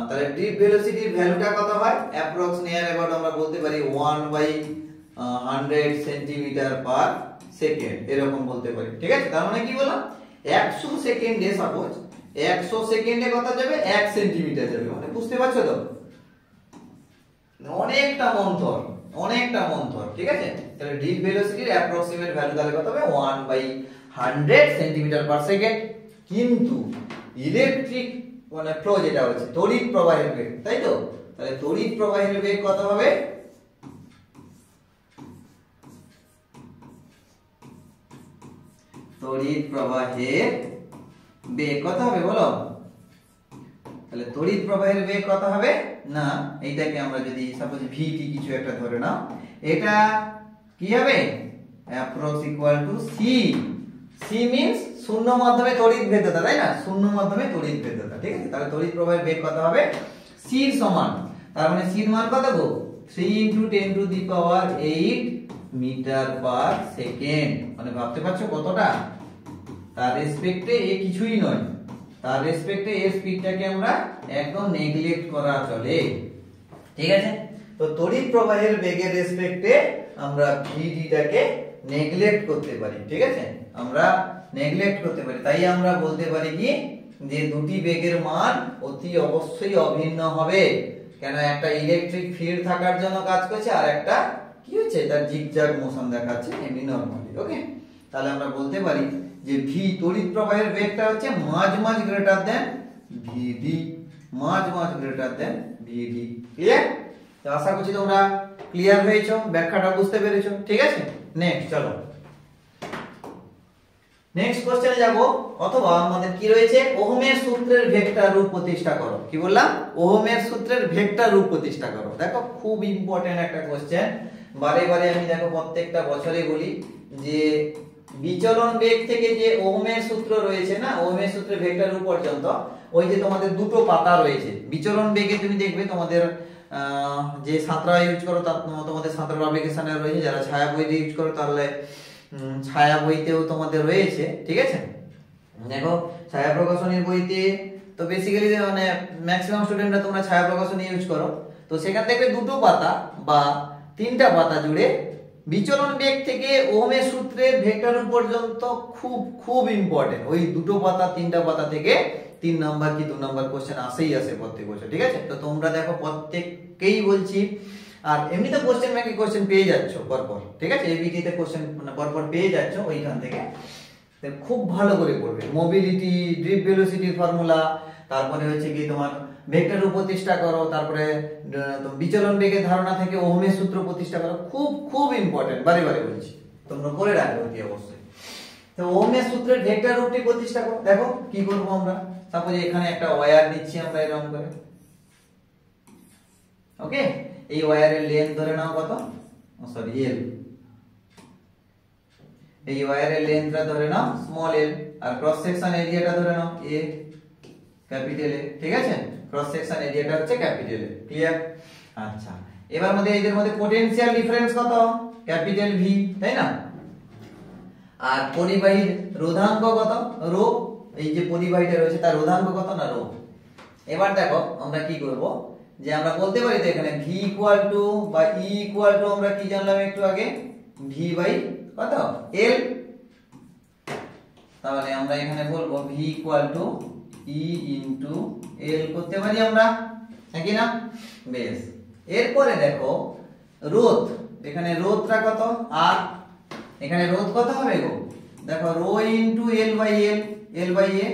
তাহলে ড্রিফট ভেলোসিটির ভ্যালুটা কত হয়, অ্যাপ্রক্স নিয়ার অ্যাবাউট আমরা বলতে পারি 1/100 সেন্টিমিটার পার সেকেন্ড, এরকম বলতে পারি, ঠিক আছে। তার মানে কি বললাম, 100 সেকেন্ডে, সাপোজ 100 সেকেন্ডে কত যাবে, 1 সেন্টিমিটার যাবে, মানে বুঝতে পারছো তো, অনেকটা মন্থর, ঠিক আছে। তাহলে ড্রিফট ভেলোসিটির অ্যাপ্রক্সিমেট ভ্যালু তাহলে কত হবে, 1/100 সেন্টিমিটার পার সেকেন্ড। কিন্তু ইলেকট্রিক মানে ফ্লো যেটা হচ্ছে তড়িৎ প্রবাহের বেগ, তাই তো, তাহলে তড়িৎ প্রবাহের বেগ কত হবে, তড়িৎ প্রবাহের বেগ কত হবে বলো, তাহলে তড়িৎ প্রবাহের বেগ কত হবে না, এইটাকে আমরা যদি সাপোজ ভিটি কিছু একটা ধরে নাও, এটা কি হবে, approx equal to C, C means শূন্য মাধ্যমে তড়িৎ ভেদ্যতা, তাই না, শূন্য মাধ্যমে তড়িৎ ভেদ্যতা, ঠিক আছে। তাহলে তড়িৎ প্রবাহের বেগ কত হবে, সি এর সমান, তার মানে সি এর মান কত গো, 3 × 10⁸ মিটার পার সেকেন্ড, মানে ভাবতে পারছো কতটা, তার রেসপেক্টে এ কিছুই নয়, তার রেসপেক্টে এর স্পিডটাকে আমরা একদম নেগলেক্ট করা চলে, ঠিক আছে। তো তড়িৎ প্রবাহের বেগের রেসপেক্টে আমরা ভিডিটাকে নেগলেক্ট করতে পারি, ঠিক আছে, আমরা নেগলেক্ট করতে পারি, তাই আমরা বলতে পারি কি যে দুটি বেগের মান অতি অবশ্যই অভিন্ন হবে, কেন, একটা ইলেকট্রিক ফিল্ড থাকার জন্য কাজ করছে, আর একটা কি হচ্ছে, তার জিগজ্যাগ মোশন দেখাচ্ছে এমনি নরমালি, ওকে। তাহলে আমরা বলতে পারি যে ভি, তড়িৎ প্রবাহের বেগটা হচ্ছে মাঝ গ্রেটার দেন ভিডি, মাঝ গ্রেটার দেন ভিডি, ক্লিয়ার? তো আশা করছি তোমরা ক্লিয়ার হয়েছো, ব্যাখ্যাটা বুঝতে পেরেছো, ঠিক আছে। নেক্সট চলো, নেক্সট কোশ্চেনে যাব, অথবা আমাদের কি রয়েছে, ওহমের সূত্রের ভেক্টর রূপ প্রতিষ্ঠা করো, কি বললাম, ওহমের সূত্রের ভেক্টর রূপ প্রতিষ্ঠা করো। দেখো খুব ইম্পর্টেন্ট একটা কোশ্চেন, বারে আমি দেখো প্রত্যেকটা বছরে বলি যে বিচলন বেগ থেকে যে ওহমের সূত্র রয়েছে না, ওহমের সূত্রের ভেক্টর রূপ পর্যন্ত, ওই যে তোমাদের দুটো পাতা রয়েছে বিচলন বেগে, তুমি দেখবে তোমাদের যে সাঁতরা ইউজ করো তার তোমাদের সাঁতরা পাবলিকেশনে রয়েছে, যারা ছায়া বই ইউজ করো তাহলে ছায়া বইতেও তোমাদের রয়েছে, ঠিক আছে। দেখো ছায়া প্রকাশনীর বইতে তো বেসিক্যালি মানে ম্যাক্সিমাম স্টুডেন্টরা তোমরা ছায়া প্রকাশনী ইউজ করো, তো সেখান থেকে দুটো পাতা বা তিনটা পাতা জুড়ে বিচলন বেগ থেকে ওহমের সূত্রের ভেক্টর রূপ পর্যন্ত খুব ইম্পর্টেন্ট, ওই দুটো পাতা তিনটা পাতা থেকে 3 নাম্বার কি 2 নাম্বার কোশ্চেন আসে প্রত্যেক বছর, ঠিক আছে। তো তোমরা দেখো প্রত্যেককেই বলছি, আর এমনিতে কোশ্চেন ব্যাংকে কোশ্চেন পেয়ে যাচ্ছ পরপর, ঠিক আছে, এবিটি তে কোশ্চেন মানে পরপর পেয়ে যাচ্ছ ওইখান থেকে, খুব ভালো করে পড়বে। মোবিলিটি, ড্রিফট ভেলোসিটির ফর্মুলা, তারপরে হচ্ছে কি তোমার ভেক্টর রূপ প্রতিষ্ঠা করো, তারপরে বিচলন বেগের ধারণা থেকে ওহমের সূত্র প্রতিষ্ঠা করো, খুব ইম্পর্টেন্ট, বারে বলছি, তোমরা করে রাখবে অতি অবশ্যই। তো ওহমের সূত্রের ভেক্টর রূপটি প্রতিষ্ঠা করো। দেখো কি করব আমরা, সাপোজ এখানে একটা ওয়্যার নিচ্ছি আমরা এরকম করে, ওকে, এই ওয়্যারের লেন্থ ধরে নাও কত, সরি এল, এই ওয়্যারের লেন্থটা ধরে নাও স্মল এল, আর ক্রস সেকশন এরিয়াটা ধরে নাও এ, ক্যাপিটাল এ, ঠিক আছে, ক্রস সেকশন এরিয়াটা হচ্ছে ক্যাপিটাল এ, ক্লিয়ার? আচ্ছা, এবার মধ্যে এদের মধ্যে পোটেনশিয়াল ডিফারেন্স কত, ক্যাপিটাল ভি, তাই না, আর পরিবাহীর রোধাঙ্ক কত, রো, এই যে পরিবাহীটা রয়েছে তার রোধাঙ্ক কত না, রো, এবার দেখো আমরা কি করব, যে আমরা বলতে পারি তো এখানে v ইকুয়াল টু বা e ইকুয়াল টু আমরা কি জানলাম একটু আগে, v বাই কত l। তাহলে আমরা এখানে বলবো v equal to e into l করতে পারি আমরা, নাকি না? বেশ, এরপরে দেখো রোধ, এখানে রোধটা কত আর এখানে রোধ কত হবে গো, দেখো rho into l by a।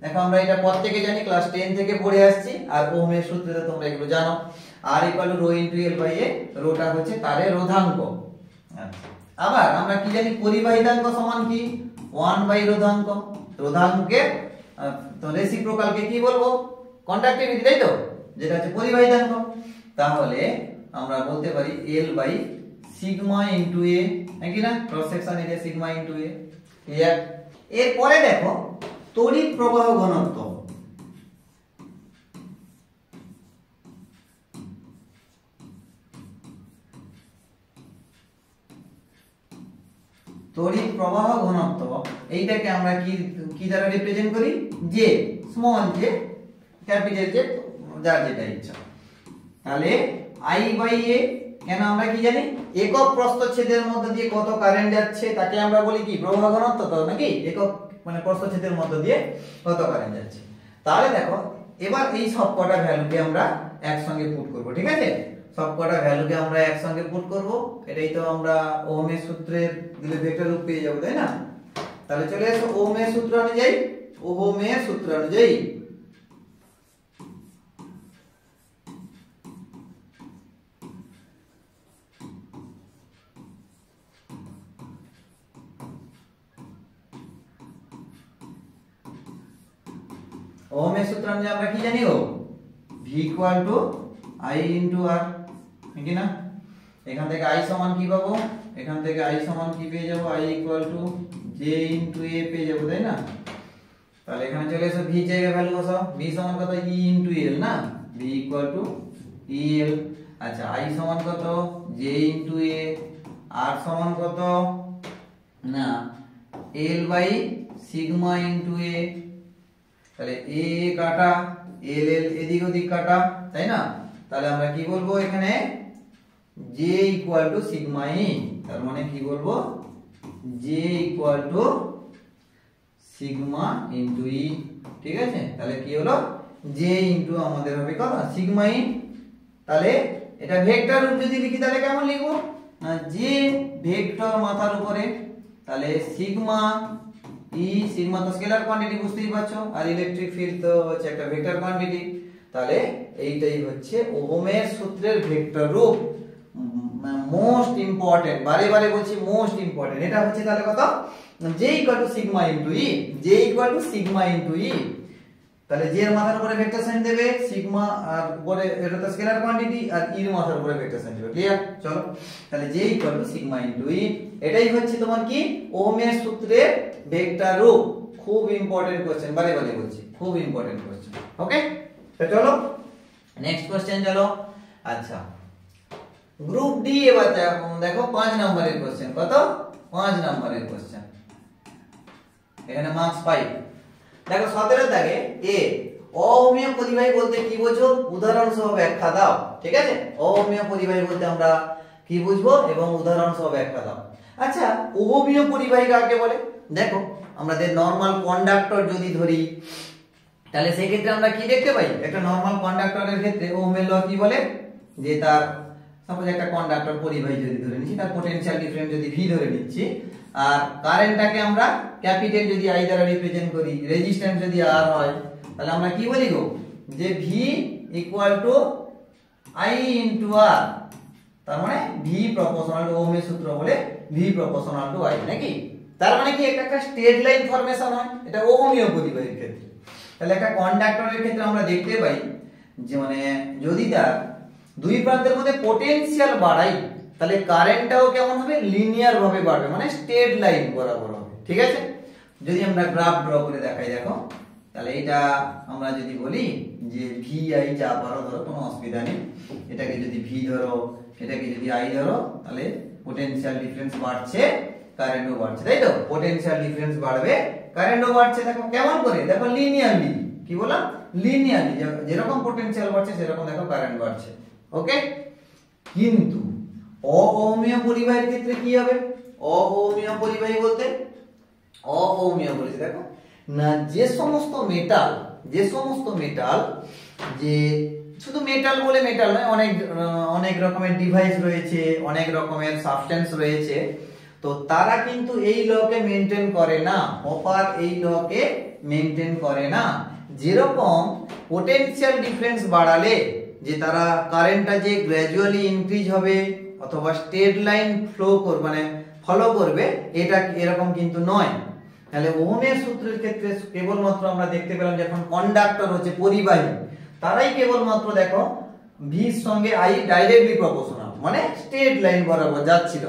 দেখো আমরা এটা প্রত্যেকে জানি, ক্লাস 10 থেকে পড়ে আসছি, আর ওহমের সূত্রে তো তোমরা এগুলো জানো। r equal to rho into l by a, রোটা হচ্ছে তারের রোধাঙ্ক। আবার আমরা কি জানি, পরিবাহিতাঙ্ক সমান কি 1 বাই রোধাঙ্ক। রোধাঙ্কের তো রেসিপ্রোকালকে কি বলবো, কন্ডাক্টিভিটি, তাই তো, যেটা হচ্ছে পরিবাহিতাঙ্ক। তাহলে আমরা বলতে পারি l by sigma into a, নাকি না? Cross section area sigma into a। Clear? এরপরে দেখো তড়িৎ প্রবাহ ঘনত্ব। তড়িৎ প্রবাহ ঘনত্ব এইটাকে আমরা কি দ্বারা রিপ্রেজেন্ট করি, J, small J, capital J, যার যেটা ইচ্ছা। তাহলে I বাই A, কেন আমরা কি জানি, একক প্রস্থচ্ছেদের মধ্যে দিয়ে কত কারেন্ট যাচ্ছে তাকে আমরা বলি কি, প্রবাহ ঘনত্ব, তো নাকি একক মানে প্রস্থচ্ছেদের মধ্যে দিয়ে কত কারেন্ট যাচ্ছে। তাহলে দেখো এবার এই সবকটা ভ্যালুকে আমরা একসঙ্গে পুট করব, ঠিক আছে? সবকটা ভ্যালুকে আমরা একসঙ্গে পুট করব, এটাই তো আমরা ওহমের সূত্রের দিলে ভেক্টর রূপ পেয়ে যাব, তাই না? তাহলে চলে আসো ওহমের সূত্র অনুযায়ী। ওহমের সূত্র অনুযায়ী ওহমের সূত্র অনুযায়ী আমরা কি জানি, v equal to i into r, নাকি না? এখান থেকে i সমান কি পাবো, এখান থেকে i সমান কি পেয়ে যাব, i equal to j into a পেয়ে যাব, তাই না? তাহলে এখানে চলে এসো v জায়গায় ভ্যালু বসাও, v সমান কত, e ইনটু l না, v ইকুয়াল টু el। আচ্ছা i সমান কত, j ইনটু a, r সমান কত না l by sigma into a। তাহলে a কাটা l এদিক ওদিক কাটা, তাই না? তাহলে আমরা কি বলবো এখানে, j equal to sigma E, তার মানে কি বলবো, j equal to sigma into E. ঠিক আছে? তাহলে কি হলো, j ইনটু আমাদের হবে কত, সিগমা ই। তাহলে এটা ভেক্টর রূপ যদি লিখি তাহলে কেমন লিখবো, না j ভেক্টর মাথার উপরে, তাহলে সিগমা ই, সিগমা তো স্কেলার কোয়ান্টিটি বুঝতেই পারছো, আর ইলেকট্রিক ফিল্ড তো হচ্ছে একটা ভেক্টর কোয়ান্টিটি। তাহলে এইটাই হচ্ছে ওহমের সূত্রের ভেক্টর রূপ। মোস্ট ইম্পর্টেন্ট, বারে বারে বলছি মোস্ট ইম্পর্টেন্ট। এটা হচ্ছে তাহলে কত, j equal to sigma into E, j equal to sigma into E. তাহলে j এর মাথার উপরে ভেক্টর সাইন দেবে সিগমা, আর উপরে এটা তো স্কেলার কোয়ান্টিটি, আর ই এর মাথার উপরে ভেক্টর সাইন দেবে। ক্লিয়ার? চলো তাহলে j equal to sigma into E, এটাই হচ্ছে তোমার কি ওহমের সূত্রের ভেক্টর রূপ। খুব ইম্পর্টেন্ট কোশ্চেন, বারে বারে বলছি, খুব ইম্পর্টেন্ট কোশ্চেন। ওকে, তো চলো নেক্সট কোশ্চেন চলো। আচ্ছা গ্রুপ ডি, এবার দেখো 5 নম্বরের কোশ্চেন। কত? 5 নম্বরের কোশ্চেন। এখানে মার্কস 5। দেখো 17 দাগে এ, অহমীয় পরিবাহী বলতে কি বোঝো, উদাহরণ সহ ব্যাখ্যা দাও। ঠিক আছে? অহমীয় পরিবাহী বলতে আমরা কি বুঝবো এবং উদাহরণ সহ ব্যাখ্যা দাও। আচ্ছা অহমীয় পরিবাহী কাকে বলে? দেখো আমাদের নরমাল কন্ডাক্টর যদি ধরি, তাহলে সেই ক্ষেত্রে আমরা কি দেখতে পাই, একটা নরমাল কন্ডাক্টরের ক্ষেত্রে ওহমের ল কি বলে, যে তার সাপোজ একটা কন্ডাক্টর পরিবাহী যদি ধরে নিচ্ছি, তার পোটেনশিয়াল ডিফারেন্স যদি ভি ধরে নিচ্ছি, আর কারেন্টটাকে আমরা ক্যাপিটাল যদি আই দ্বারা রিপ্রেজেন্ট করি, রেজিস্ট্যান্স যদি আর হয়, তাহলে আমরা কি বলি গো, যে V equal to I into R. তার মানে ভি প্রপোর্শনাল টু, ওহমের সূত্র বলে ভি প্রপোর্শনাল টু আই, নাকি? তার মানে কি একটা স্ট্রেট লাইন ফরমেশন হয়, এটা ওহমীয় পরিবাহীর ক্ষেত্রে। তাহলে একটা কন্ডাক্টরের ক্ষেত্রে আমরা দেখতে পাই যে মানে যদি তার দুই প্রান্তের মধ্যে পটেনশিয়াল বাড়াই, তাহলে কারেন্টটাও কেমন হবে, লিনিয়ার ভাবে বাড়বে, মানে স্ট্রেট লাইন বরাবর হবে। ঠিক আছে? যদি আমরা গ্রাফ ড্র করে দেখাই, দেখো তাহলে এটা আমরা যদি বলি যে ভি আই যা পারো ধরো, কোনো অসুবিধা নেই, এটাকে যদি ভি ধরো, এটাকে যদি আই ধরো, তাহলে পোটেনশিয়াল ডিফারেন্স বাড়ছে, কারেন্টও বাড়ছে, তাই তো? পোটেনশিয়াল ডিফারেন্স বাড়বে, কারেন্টও বাড়ছে। দেখো কেমন করে, দেখো লিনিয়ারলি। কি বললাম লিনিয়ারলি, যেরকম পোটেনশিয়াল বাড়ছে সেরকম দেখো কারেন্ট বাড়ছে। ওকে, কিন্তু অওহমীয় পরিবাহীর ক্ষেত্রে কি হবে? অওহমীয় পরিবাহী বলতে অওহমীয় বলেছে দেখো না, যে সমস্ত মেটাল যে শুধু মেটাল বলে মেটাল নয়, অনেক রকমের ডিভাইস রয়েছে, অনেক রকমের সাবস্টেন্স রয়েছে, তো তারা কিন্তু এই লকে মেনটেন করে না, কপার এই লকে মেনটেন করে না। যেরকম পোটেনশিয়াল ডিফারেন্স বাড়ালে যে তারা কারেন্টটা যে গ্র্যাজুয়ালি ইনক্রিজ হবে অথবা স্ট্রেট লাইন ফ্লো করবে মানে ফলো করবে, এটা এরকম কিন্তু নয়। তাহলে ওহমের সূত্রের ক্ষেত্রে কেবলমাত্র আমরা দেখতে পেলাম যখন কন্ডাক্টর হচ্ছে পরিবাহী, তারাই কেবলমাত্র দেখো ভির সঙ্গে আই ডাইরেক্টলি প্রপোর্শনাল মানে স্ট্রেট লাইন বরাবর যাচ্ছিল।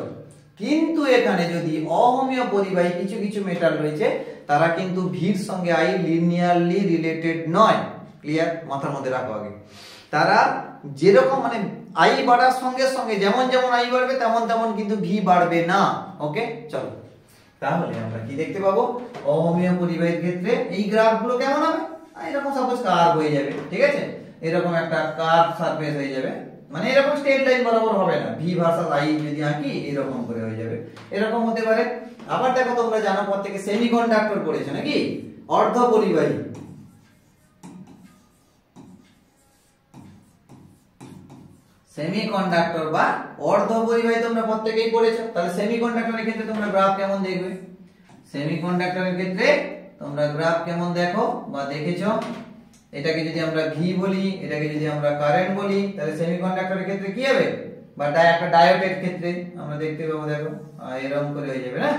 কিন্তু এখানে যদি অহমীয় পরিবাহী কিছু কিছু মেটাল রয়েছে, তারা কিন্তু ভির সঙ্গে আই লিনিয়ারলি রিলেটেড নয়। ক্লিয়ার? মাথার মধ্যে রাখো আগে। তারা যেরকম মানে আই বাড়ার সঙ্গে সঙ্গে যেমন যেমন আই বাড়বে তেমন তেমন কিন্তু ভি বাড়বে না। ওকে, চলো তাহলে আমরা কি দেখতে পাবো? অহমীয় পরিবাহীর ক্ষেত্রে এই গ্রাফগুলো কেমন হবে? এরকম সাপোজ কার্ভ হয়ে যাবে, ঠিক আছে? এরকম একটা কার্ভ সারফেস হয়ে যাবে, মানে এরকম স্ট্রেট লাইন বরাবর হবে না, ভি ভার্সাস আই যদি আঁকি এরকম করে হয়ে যাবে, এরকম হতে পারে। আবার দেখো তোমরা জানো পর থেকে সেমিকন্ডাক্টর পড়েছো নাকি? অর্ধ পরিবাহী, সেমিকন্ডাক্টর বা অর্ধ পরিবাহী তোমরা প্রত্যেকেই পড়েছো। তাহলে সেমিকন্ডাক্টরের ক্ষেত্রে তোমরা গ্রাফ কেমন দেখবে? সেমিকন্ডাক্টরের ক্ষেত্রে তোমরা গ্রাফ কেমন দেখো বা দেখেছো? এটাকে যদি আমরা ভি বলি, এটাকে যদি আমরা কারেন্ট বলি, তাহলে সেমিকন্ডাক্টরের ক্ষেত্রে কি হবে? বা একটা ডায়োডের ক্ষেত্রে আমরা দেখতে পাবো দেখো এরকম করে হয়ে যাবে না?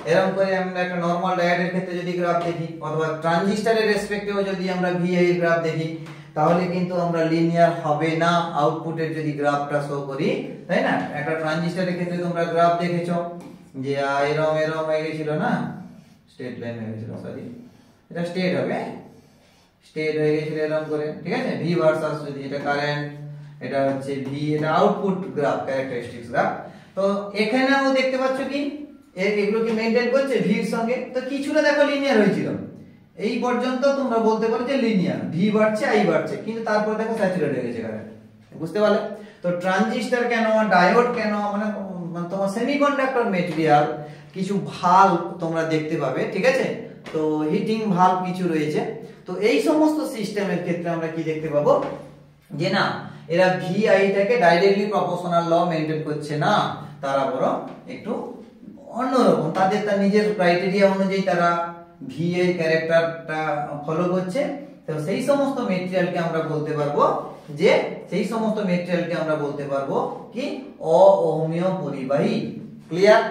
এরকম করে আমরা একটা নরমাল ডায়োডের ক্ষেত্রে যদি গ্রাফ দেখি অথবা ট্রানজিস্টরের রেসপেক্টেও যদি আমরা ভিআই এর গ্রাফ দেখি, তাহলে কিন্তু আমরা লিনিয়ার হবে না আউটপুটের যদি গ্রাফটা শো করি, তাই না? একটা ট্রানজিস্টরের ক্ষেত্রে তোমরা গ্রাফ দেখেছো যে এরকম এরকম হয়ে গেছিল না, স্ট্রেট লাইন হয়ে গেছিল, সরি এটা স্ট্রেট হবে, স্ট্রেট হয়ে গেছিল এরকম করে, ঠিক আছে? ভি ভার্সাস যদি এটা কারেন্ট, এটা হচ্ছে ভি, এটা আউটপুট গ্রাফ, ক্যারেক্টারিস্টিক্স গ্রাফ। তো এখানেও দেখতে পাচ্ছ কি এগুলো কি মেইনটেইন করছে ভির সঙ্গে? তো কিছুটা দেখো লিনিয়ার হয়েছিল, এই পর্যন্ত তোমরা বলতে পারো যে লিনিয়ার, ভি বাড়ছে আই বাড়ছে, কিন্তু তারপর দেখো স্যাচুরেট হয়ে গেছে কারেন্ট। বুঝতে পারলে? তো ট্রানজিস্টর কেন, ডায়োড কেন, মানে তোমার সেমিকন্ডাক্টর মেটেরিয়াল কিছু ভালভ তোমরা দেখতে পাবে, ঠিক আছে? তো হিটিং ভালভ কিছু রয়েছে। তো এই সমস্ত সিস্টেমের ক্ষেত্রে আমরা কি দেখতে পাবো? যে না, এরা ভিআইটাকে ডাইরেক্টলি প্রপোর্শনাল ল মেইনটেইন করছে না, তারা বরং একটু অন্যরকম, তাদের তার নিজের ক্রাইটেরিয়া অনুযায়ী তারা ভিআই ক্যারেক্টারটা ফলো করছে। তো সেই সমস্ত মেটেরিয়ালকে আমরা বলতে পারবো যে কি অওহমীয় পরিবাহী। ক্লিয়ার?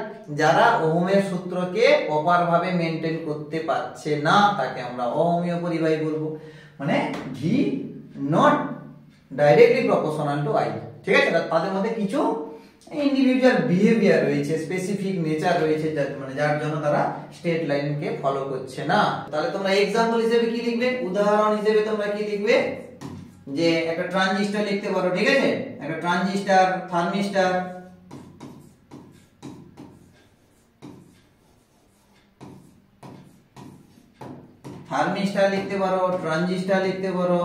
যারা ওহমের সূত্রকে প্রপার ভাবে মেইনটেইন করতে পারছে না তাকে আমরা অওহমীয় পরিবাহী বলবো, মানে V naught directly proportional to I, ঠিক আছে? তাদের মধ্যে কিছু ইন্ডিভিজুয়াল বিহেভিয়ার রয়েছে, স্পেসিফিক নেচার রয়েছে, মানে যার জন্য তারা স্ট্রেট লাইনকে ফলো করছে না। তাহলে তোমরা एग्जांपल হিসেবে কি লিখবে? উদাহরণ হিসেবে তোমরা কি লিখবে? যে একটা ট্রানজিস্টর লিখতে পারো, ঠিক আছে? একটা ট্রানজিস্টর, থার্মিস্টর, লিখতে পারো, ট্রানজিস্টর লিখতে পারো,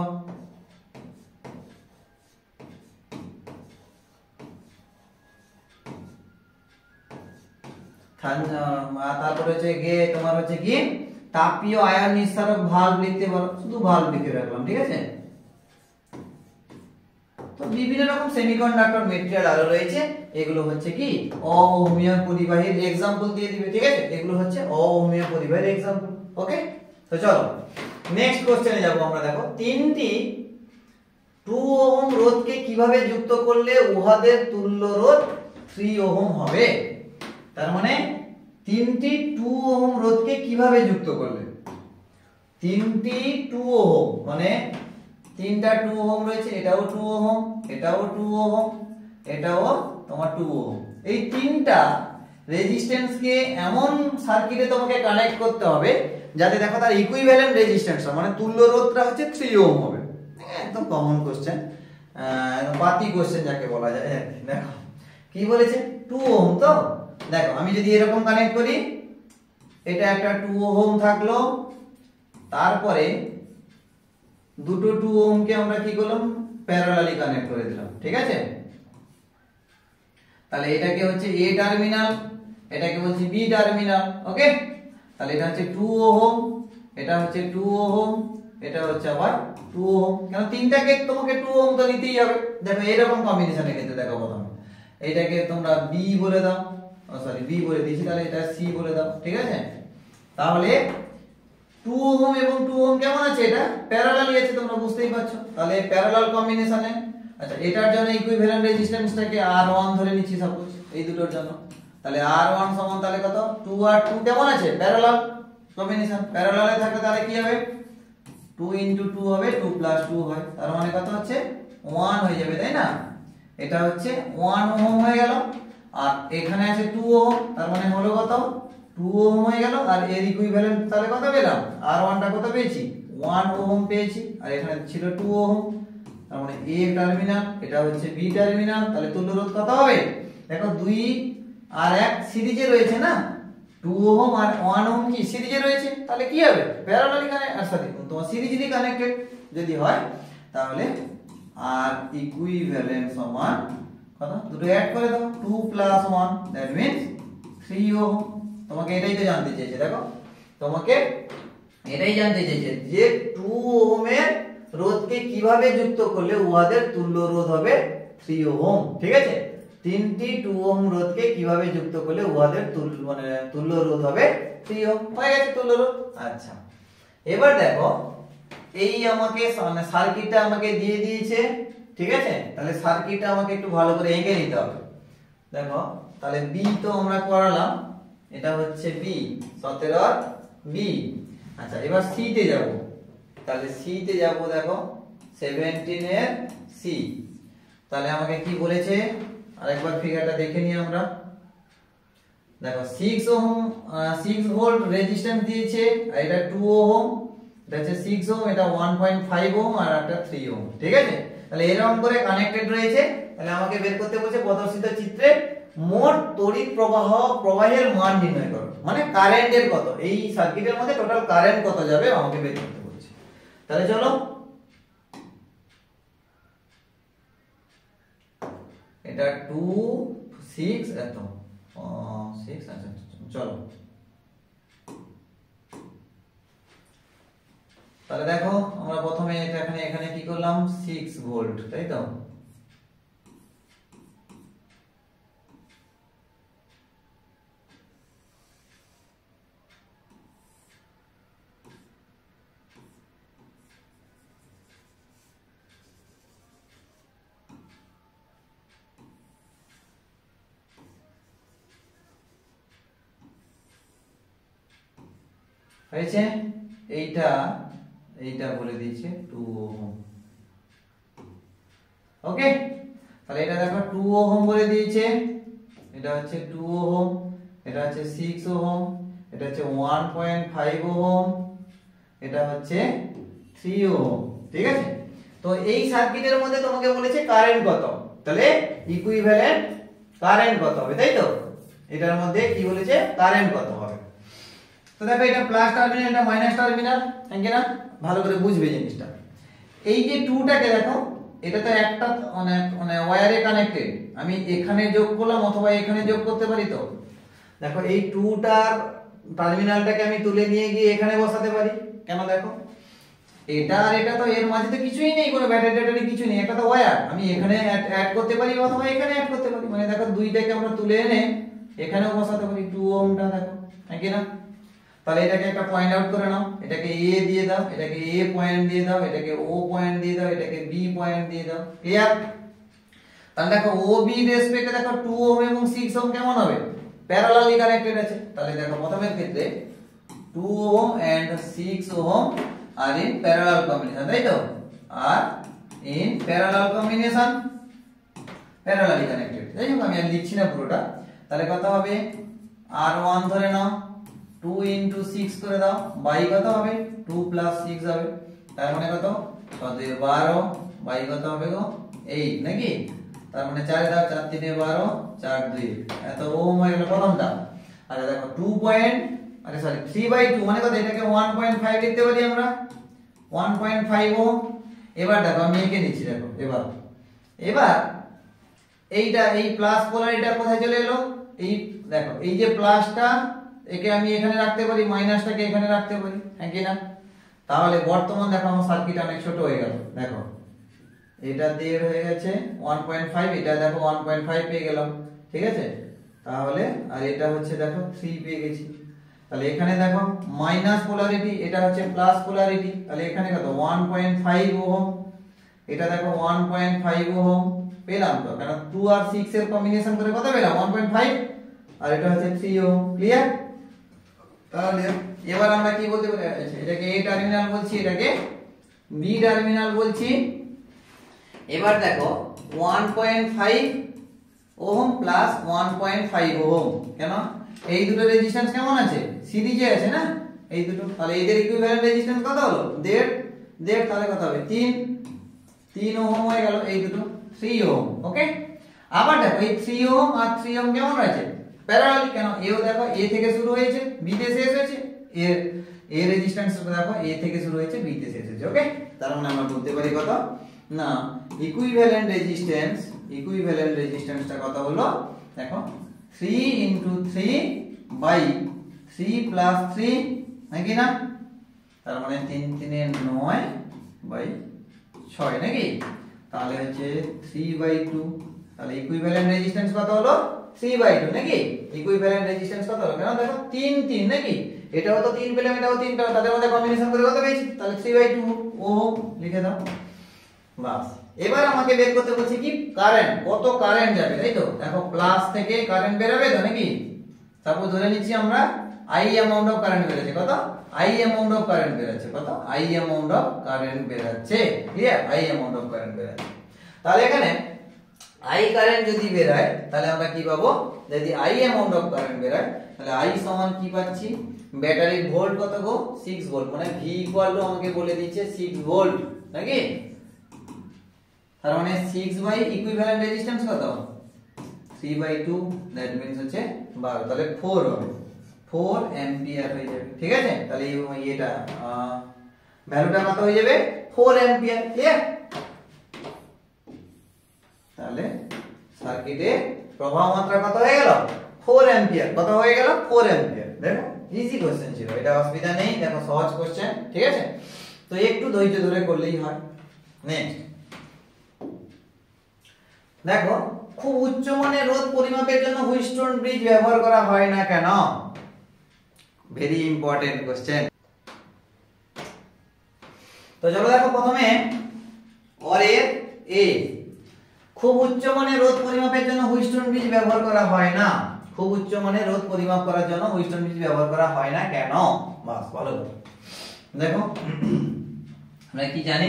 তারপর হচ্ছে গিয়ে তোমার হচ্ছে কি তাপীয় আয়ন নিঃসারক ভালভ লিখতে পারো, শুধু ভালভ লিখে রাখলাম, ঠিক আছে? তো বিভিন্ন রকম সেমিকন্ডাক্টর মেটেরিয়াল আরো রয়েছে, এগুলো হচ্ছে কি অওহমীয় পরিবাহীর एग्जांपल দিয়ে দিবে, ঠিক আছে? এগুলো হচ্ছে অওহমীয় পরিবাহীর एग्जांपल। ওকে, তো চলো নেক্সট কোশ্চেনে যাব আমরা। দেখো তিনটি 2 ওহম রোধকে কিভাবে যুক্ত করলে উহাদের তুল্য রোধ 3 ওহম হবে? তার মানে তিনটি 2 ওহম রোধকে কিভাবে যুক্ত করলে, তিনটি 2 ওহম মানে তিনটা 2 ওহম রয়েছে, এটাও 2 ওহম, এটাও 2 ওহম, এটাও তোমার 2 ওহম, এই তিনটা রেজিস্ট্যান্স কে এমন সার্কিটে তোমাকে কানেক্ট করতে হবে যাতে দেখো তার ইকুইভ্যালেন্ট রেজিস্ট্যান্স মানে তুল্য রোধটা হচ্ছে 3 ওহম হবে। একদম কমন কোশ্চেন, পাতি কোশ্চেন যাকে বলা যায়। দেখো কি বলেছে, 2 ওহম। তো দেখো আমি যদি এরকম কানেক্ট করি, এটা একটা 2 ওহম থাকলো, তারপরে দুটো 2 ওহম কে আমরা কি করলাম প্যারালালি কানেক্ট করে দিলাম, ঠিক আছে। তাহলে এটাকে হচ্ছে এ টার্মিনাল, এটাকে বলছি বি টার্মিনাল, ওকে। তাহলে এটা হচ্ছে 2 ওহম, এটা হচ্ছে 2 ওহম, এটা হচ্ছে আবার 2 ওহম। কারণ তিনটাকে তোমাকে 2 ওহম তো নিতেই হবে। দেখো এরকম কম্বিনেশনের ক্ষেত্রে দেখো প্রথমে এটাকে তোমরা বি বলে দাও, সরি বি বলে দিয়েছি, তাহলে এটা সি বলে দাও, ঠিক আছে। তাহলে 2 ওহম এবং 2 ওহম কেমন আছে, এটা প্যারালালি আছে, তোমরা বুঝতেই পারছো। তাহলে প্যারালাল কম্বিনেশনে আচ্ছা এটার জন্য ইকুইভ্যালেন্ট রেজিস্ট্যান্সটাকে R1 ধরে নিচ্ছি সাপোজ এই দুটোর জন্য। তাহলে R1 সমান তাহলে কত 2 আর 2 কেমন আছে প্যারালাল কম্বিনেশন, প্যারালালে থাকলে তাহলে কি হবে 2 * 2 হবে 2 + 2 হয়, তার মানে কত হচ্ছে 1 হয়ে যাবে, তাই না। এটা হচ্ছে 1 ওহম হয়ে গেল, আর এখানে আছে 2 ওহম, তার মানে হলো কত 2 ওহম হয়ে গেল। আর এর ইকুইভ্যালেন্ট তাহলে কত পেলাম R1 টা কত পেয়েছি 1 ওহম পেয়েছি, আর এখানে ছিল 2 ওহম, তার মানে এ টার্মিনাল, এটা হচ্ছে বি টার্মিনাল। তাহলে তুল্য রোধ কত হবে দেখো 2 আর 1 সিরিজে রয়েছে না, 2 ওহম আর 1 ওহম কি সিরিজে রয়েছে, তাহলে কি হবে প্যারালালি কানেক্টেড, সরি তোমার সিরিজলি কানেক্টেড যদি হয় তাহলে আর ইকুইভ্যালেন্ট সমান কত দুটো অ্যাড করে দাও 2 + 1 দ্যাট মিন্স 3 ওহম। তোমাকে এটাই তো জানতে চেয়েছে, দেখো তোমাকে এটাই জানতে চেয়েছে যে 2 ওহমের রোধকে কিভাবে যুক্ত করলে উহাদের তুল্য রোধ হবে 3 ওহম, ঠিক আছে। তিনটি 2 ওহম রোধকে কিভাবে যুক্ত করলে উহাদের তুল্য রোধ হবে 3 ওহম, হয়ে গেছে তুল্য রোধ। আচ্ছা এবার দেখো এই আমাকে সার্কিটটা আমাকে দিয়ে দিয়েছে, ঠিক আছে। তাহলে সার্কিটটা আমাকে একটু ভালো করে এঁকে নিতে হবে। দেখো তাহলে বি তো আমরা করালাম, এটা হচ্ছে বি 17 বি। আচ্ছা এবার সি তে যাব, তাহলে সি তে যাব, দেখো 17 এর সি। তাহলে আমাকে কি বলেছে আরেকবার ফিগারটা দেখে নিই আমরা। দেখো 6 ওহম 6 ভোল্ট রেজিস্ট্যান্স দিয়েছে, আর এটা 2 ওহম, এটা হচ্ছে 6 ওহম, এটা 1.5 ওহম, আর একটা 3 ওহম, ঠিক আছে। তাহলে এরকম করে কানেক্টেড রয়েছে। তাহলে আমাকে বের করতে বলছে প্রদর্শিত চিত্রে মোট তড়িৎ প্রবাহের মান নির্ণয় করো, মানে কারেন্টের কত, এই সার্কিটের মধ্যে টোটাল কারেন্ট কত যাবে আমাকে বের করতে বলছে। তাহলে চলো এটা 2 6 এত 6, আচ্ছা চলো তাহলে দেখো আমরা প্রথমে এটা এখানে কি করলাম 6 ভোল্ট, তাই তো। হয়েছে এইটা এইটা বলে দিয়েছে 2 ওহম, ওকে। তাহলে এটা দেখো 2 ওহম বলে দিয়েছে, এটা হচ্ছে 2 ওহম, এটা হচ্ছে 6 ওহম, এটা হচ্ছে 1.5 ওহম, এটা হচ্ছে 3 ওহম, ঠিক আছে। তো এই সার্কিটের মধ্যে তোমাকে বলেছে কারেন্ট কত, তাহলে ইকুইভ্যালেন্ট কারেন্ট কত হবে, তাই তো। এটার মধ্যে কি বলেছে কারেন্ট কত হবে। তো দেখো এটা প্লাস টার্মিনাল, এটা মাইনাস টার্মিনাল, তাই না, ভালো করে বুঝবে জিনিসটা। এই যে 2 টাকে দেখো এটা তো একটা মানে ওয়্যারে কানেক্টেড, আমি এখানে যোগ করলাম অথবা এখানে যোগ করতে পারি। তো দেখো এই 2টার টার্মিনালটাকে আমি তুলে নিয়ে গিয়ে এখানে বসাতে পারি, কেন দেখো এটা আর এটা তো এর মাঝে তো কিছুই নেই, কোনো ব্যাটারি ট্যাটারি কিছু নেই, একটা তো ওয়্যার, আমি এখানে অ্যাড করতে পারি অথবা এখানে অ্যাড করতে পারি। মানে দেখো দুইটাকে আমরা তুলে এনে এখানেও বসাতে পারি 2 ওহমটা, দেখো নাকি না। তাহলে এটাকে একটা পয়েন্ট আউট করে নাও, এটাকে এ দিয়ে দাও, এটাকে এ পয়েন্ট দিয়ে দাও, এটাকে ও পয়েন্ট দিয়ে দাও, এটাকে বি পয়েন্ট দিয়ে দাও, ক্লিয়ার। তাহলে দেখো ও বি রেসপেক্টে দেখো 2 ওহম এবং 6 ওহম কেমন হবে প্যারালালি কানেক্টেড আছে। তাহলে দেখো প্রথমের ক্ষেত্রে 2 ohm and 6 ohm are in parallel combination, তাই তো, are in parallel combination parallelly connected. যাই হোক আমি আর লিখছি না পুরোটা। তাহলে কত হবে R1 ধরে নাও, 2 * 6 করে দাও, বাই কত হবে 2 + 6 হবে, তার মানে কত 12 বাই কত হবে গো 8, নাকি। তার মানে 4 দাও, 4 × 3 = 12, 4 × 2 এত ওহম হয়ে গেল প্রথমটা। আচ্ছা দেখো 2 পয়েন্ট, আরে সরি 3/2 মানে কত, এটাকে 1.5 লিখতে পারি আমরা, 1.5 ওহম। এবার দেখো আমি এঁকে নিচ্ছি, দেখো এবার এবার এইটা এই প্লাস পোলারিটা কোথায় চলে এলো, এই দেখো এই যে প্লাসটা একে আমি এখানে রাখতে পারি, মাইনাসটাকে এখানে রাখতে পারি, হ্যাঁ কি না? তাহলে বর্তমান দেখো আমার সার্কিট অনেক ছোট হয়ে গেল, দেখো এটা দেড় হয়ে গেছে 1.5, এটা দেখো 1.5 পেয়ে গেলাম, ঠিক আছে? তাহলে আর এটা হচ্ছে দেখো 3 পেয়ে গেছি। তাহলে এখানে দেখো মাইনাস পোলারিটি, এটা হচ্ছে প্লাস পোলারিটি, তাহলে এখানে কত 1.5 ওহম, এটা দেখো 1.5 ওহম পেলাম তো, কারণ 2 আর 6 এর কম্বিনেশন করে কত পেলাম 1.5, আর এটা হচ্ছে 3 ওহম। ক্লিয়ার? তাহলে এবার আমরা কি বলতে পারি, এটাকে A টার্মিনাল বলছি, এটাকে B টার্মিনাল বলছি। এবার দেখো 1.5 ওহম প্লাস 1.5 ওহম, কেন এই দুটো রেজিস্ট্যান্স কেমন আছে, সিরিজে আছে না এই দুটো, তাহলে এদের ইকুইভ্যালেন্ট রেজিস্ট্যান্স কত হলো, দেড়, তাহলে কত হবে 3 ওহম হয়ে গেল, এই দুটো 3 ওহম। ওকে, আবার দেখো এই 3 ওহম আর 3 ওহম কেমন আছে, প্যারালাল, কেন এও দেখো A থেকে শুরু হয়েছে B তে শেষ হয়েছে, এর রেজিস্ট্যান্স দেখো A থেকে শুরু হয়েছে B তে শেষ হয়েছে। ওকে, তার মানে আমরা বলতে পারি কত না, ইকুইভ্যালেন্ট রেজিস্ট্যান্সটা কত হলো, দেখো 3 into 3 by 3 plus 3, নাকি না? তার মানে 3 3 এর 9 by 6 নাকি? তাহলে হচ্ছে 3/2, তাহলে ইকুইভ্যালেন্ট রেজিস্ট্যান্স কত হলো 3/2 নাকি? ইকুইভ্যালেন্ট রেজিস্ট্যান্স কত হলো, কেন দেখো 3 3 নাকি, এটাও তো 3 পেলাম, এটাও 3 পেলাম, তাদের মধ্যে কম্বিনেশন করে কত পেয়েছি, তাহলে 3/2 ওহম লিখে দাও, বাস। এবার আমাকে বের করতে বলছে কি কারেন্ট, কত কারেন্ট যাবে, তাই তো? দেখো প্লাস থেকে কারেন্ট বেরোবে তো নাকি, সাপোজ ধরে নিচ্ছি আমরা I অ্যামাউন্ট অফ কারেন্ট বেরোচ্ছে, কত I অ্যামাউন্ট অফ কারেন্ট বেরোচ্ছে, কত I অ্যামাউন্ট অফ কারেন্ট বেরোচ্ছে, clear? I amount of current বেরোচ্ছে। তাহলে এখানে I কারেন্ট যদি বেরোয় তাহলে আমরা কি পাবো, যদি I অ্যামাউন্ট অফ কারেন্ট বেরোয় তাহলে I সমান কি পাচ্ছি, ব্যাটারির ভোল্ট কত গো 6 ভোল্ট, মানে V ইকুয়াল টু আমাকে বলে দিচ্ছে 6 ভোল্ট নাকি? তার মানে 6 বাই ইকুইভ্যালেন্ট রেজিস্ট্যান্স কত 3/2, দ্যাট মিন্স হচ্ছে 12, তাহলে 4 হবে, 4 অ্যাম্পিয়ার হয়ে যাবে, ঠিক আছে? তাহলে এটা ভ্যালুটা কত হয়ে যাবে 4 অ্যাম্পিয়ার। ক্লিয়ার? তাহলে সার্কিটে প্রবাহ মাত্রা কত হয়ে গেল 4 অ্যাম্পিয়ার, কত হয়ে গেল 4 অ্যাম্পিয়ার। দেখো ইজি কোশ্চেন ছিল, এটা অসুবিধা নেই, দেখো সহজ কোশ্চেন, ঠিক আছে? তো একটু ধৈর্য ধরে করলেই হয়। নেক্সট দেখো, খুব উচ্চমানের রোধ পরিমাপের জন্য হুইটস্টোন ব্রিজ ব্যবহার করা হয় না কেন? Very important question. তো চলো দেখো প্রথমে এর এ, খুব উচ্চমানের রোধ পরিমাপের জন্য হুইটস্টোন ব্রিজ ব্যবহার করা হয় না, খুব উচ্চমানের রোধ পরিমাপ করার জন্য হুইটস্টোন ব্রিজ ব্যবহার করা হয় না কেন? বাস ভালো করে দেখো, আমরা কি জানি